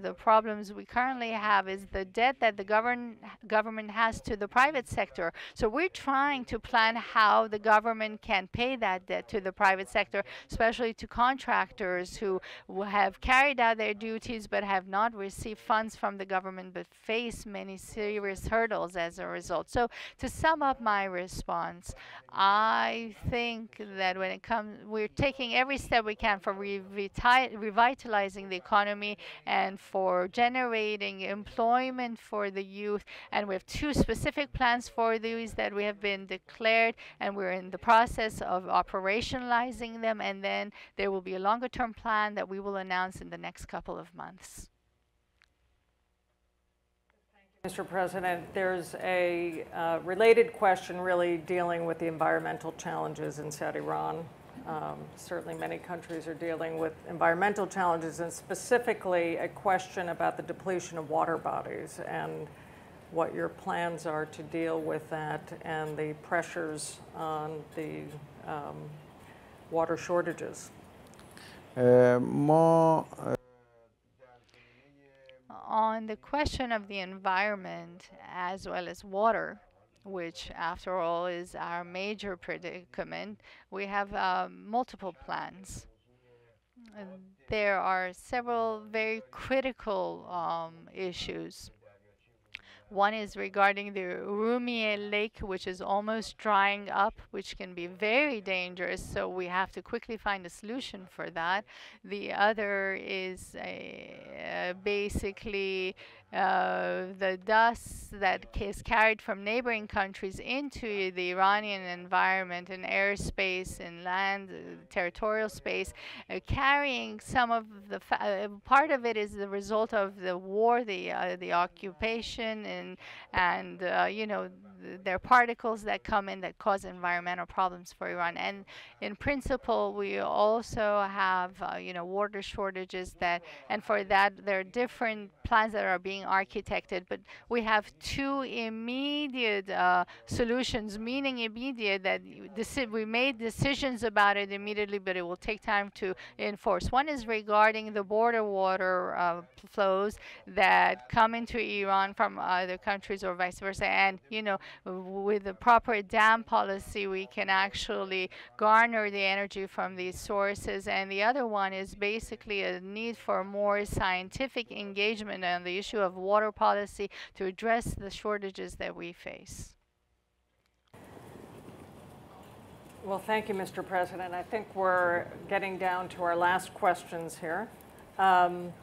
the problems we currently have is the debt that the government has to the private sector. So we're trying to plan how the government can pay that debt to the private sector, especially to contractors who have carried out their duties but have not received funds from the government, but face many serious hurdles as a result. So to sum up my response, I think that when it comes, we're taking every step we can for revitalizing the economy and for generating employment for the youth. And we have 2 specific plans for these that we have been declared, and we're in the process of operationalizing them. And then there will be a longer-term plan that we will announce in the next couple of months. Mr. President, there's a related question really dealing with the environmental challenges inside Iran. Certainly many countries are dealing with environmental challenges, and specifically a question about the depletion of water bodies and what your plans are to deal with that and the pressures on the water shortages. On the question of the environment as well as water, which after all is our major predicament, we have multiple plans. And there are several very critical issues. One is regarding the Urumie Lake, which is almost drying up, which can be very dangerous. So we have to quickly find a solution for that. The other is basically the dust that is carried from neighboring countries into the Iranian environment and airspace and land, territorial space, carrying some of the part of it is the result of the war, the occupation, and you know, there are particles that come in that cause environmental problems for Iran. And in principle, we also have you know, water shortages that, and for that there are different plans that are being architected. But we have two immediate solutions, meaning immediate that we made decisions about it immediately, but it will take time to enforce. One is regarding the border water flows that come into Iran from other countries or vice versa. And, you know, with the proper dam policy, we can actually garner the energy from these sources. And the other one is basically a need for more scientific engagement on the issue of water policy to address the shortages that we face. Well, thank you, Mr. President. I think we're getting down to our last questions here. And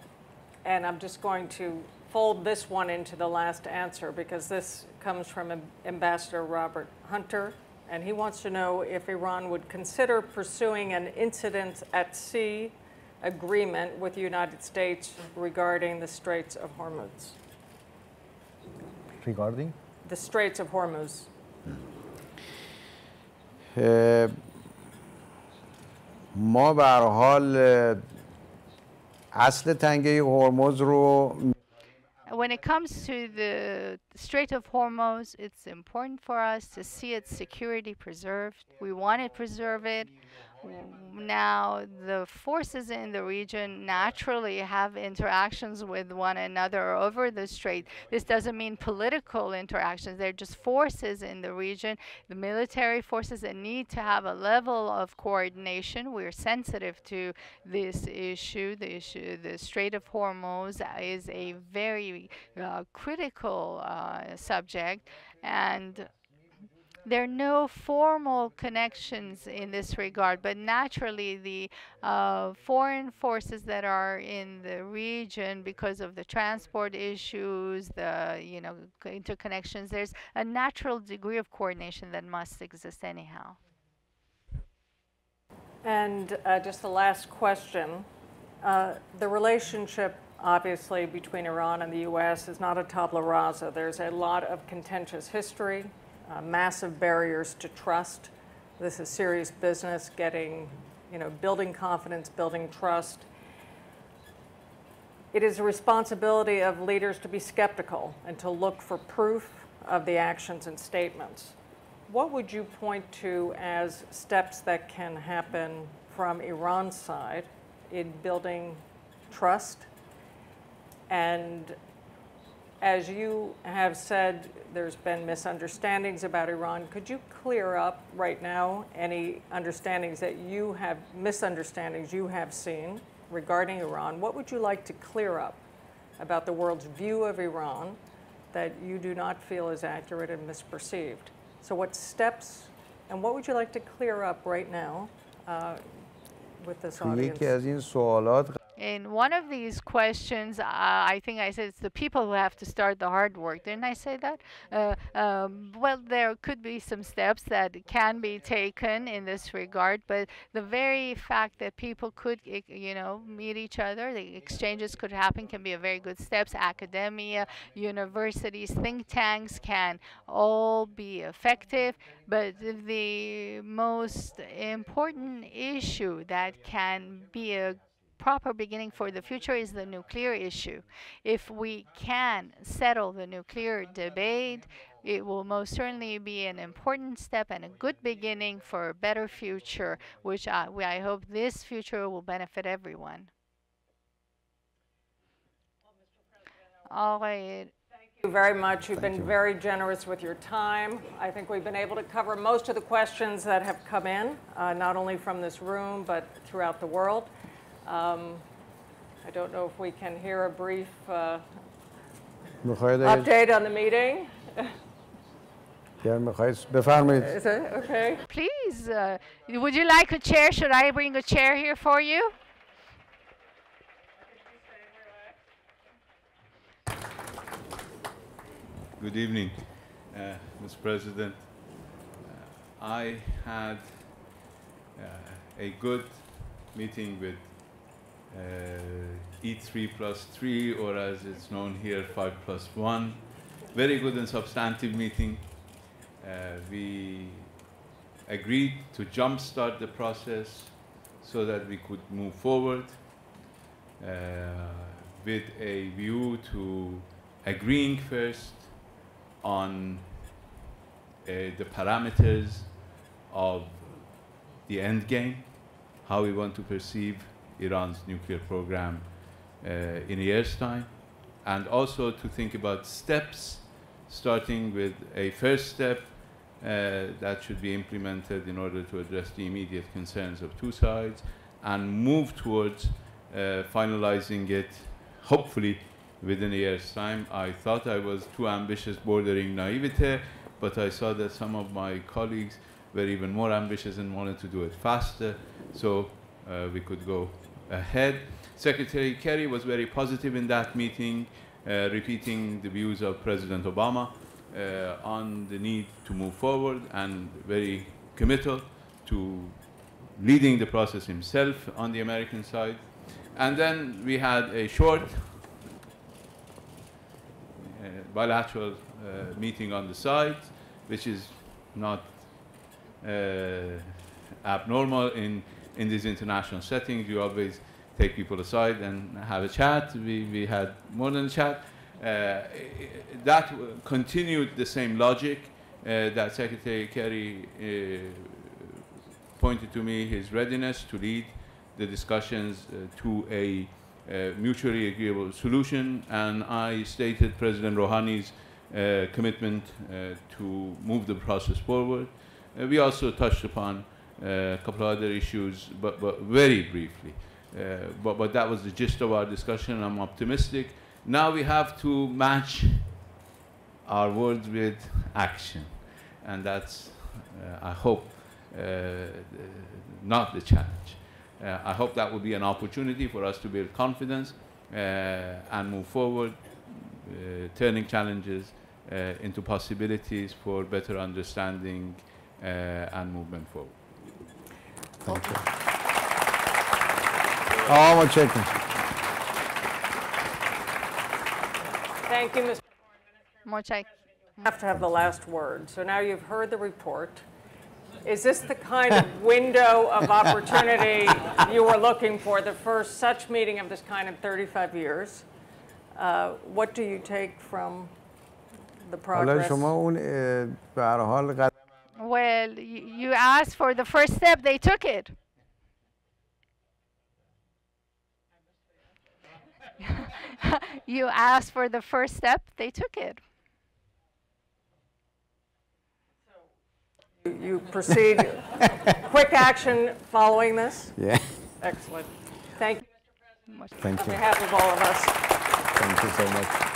I'm just going to fold this one into the last answer because this comes from Ambassador Robert Hunter, and he wants to know if Iran would consider pursuing an incident at sea agreement with the United States regarding the Straits of Hormuz. Regarding? The Straits of Hormuz. ما به هر حال اصل تنگه هرمز رو When it comes to the Strait of Hormuz, it's important for us to see its security preserved. We want to preserve it. Now, the forces in the region naturally have interactions with one another over the strait. This doesn't mean political interactions. They're just forces in the region, the military forces that need to have a level of coordination. We're sensitive to this issue. The Strait of Hormuz is a very critical subject, and there are no formal connections in this regard, but naturally the foreign forces that are in the region, because of the transport issues, the interconnections, there's a natural degree of coordination that must exist anyhow. And just the last question. The relationship, obviously, between Iran and the U.S. is not a tabula rasa. There's a lot of contentious history. Massive barriers to trust. This is serious business, building confidence, building trust. It is a responsibility of leaders to be skeptical and to look for proof of the actions and statements. What would you point to as steps that can happen from Iran's side in building trust? And as you have said, there's been misunderstandings about Iran. Could you clear up right now any misunderstandings you have seen regarding Iran? What would you like to clear up about the world's view of Iran that you do not feel is accurate and misperceived? So what steps, and what would you like to clear up right now with this audience? In one of these questions, I think I said it's the people who have to start the hard work. Didn't I say that? Well, there could be some steps that can be taken in this regard, but the very fact that people could, meet each other, the exchanges could happen, can be a very good steps. Academia, universities, think tanks can all be effective, but the most important issue that can be a proper beginning for the future is the nuclear issue. If we can settle the nuclear debate, it will most certainly be an important step and a good beginning for a better future, which I hope this future will benefit everyone. All right. you very much. You've been very generous with your time. I think we've been able to cover most of the questions that have come in, not only from this room, but throughout the world. I don't know if we can hear a brief update on the meeting. Is it okay? Please, would you like a chair? Should I bring a chair here for you? Good evening, Mr. President. I had a good meeting with E3+3, or as it's known here, 5+1. Very good and substantive meeting. We agreed to jumpstart the process so that we could move forward with a view to agreeing first on the parameters of the end game, how we want to perceive Iran's nuclear program in a year's time, and also to think about steps, starting with a first step that should be implemented in order to address the immediate concerns of two sides, and move towards finalizing it, hopefully, within a year's time. I thought I was too ambitious, bordering naivete, but I saw that some of my colleagues were even more ambitious and wanted to do it faster, so we could go ahead. Secretary Kerry was very positive in that meeting, repeating the views of President Obama on the need to move forward, and very committal to leading the process himself on the American side. And then we had a short bilateral meeting on the side, which is not abnormal in these international settings. You always take people aside and have a chat. We had more than a chat. That continued the same logic that Secretary Kerry pointed to me, his readiness to lead the discussions to a mutually agreeable solution, and I stated President Rouhani's commitment to move the process forward. We also touched upon a couple of other issues, but very briefly. But that was the gist of our discussion. I'm optimistic. Now we have to match our words with action, and that's, I hope, not the challenge. I hope that will be an opportunity for us to build confidence and move forward, turning challenges into possibilities for better understanding and movement forward. Thank you. Oh, checking. Thank you, Mr. Mochai. You have to have the last word. So now you've heard the report. Is this the kind of window of opportunity you were looking for, the first such meeting of this kind in 35 years? What do you take from the progress? Well, you asked for the first step, they took it. You asked for the first step, they took it. You proceed, quick action following this? Yeah. Excellent. Thank you, Thank you. on behalf of all of us. Thank you so much.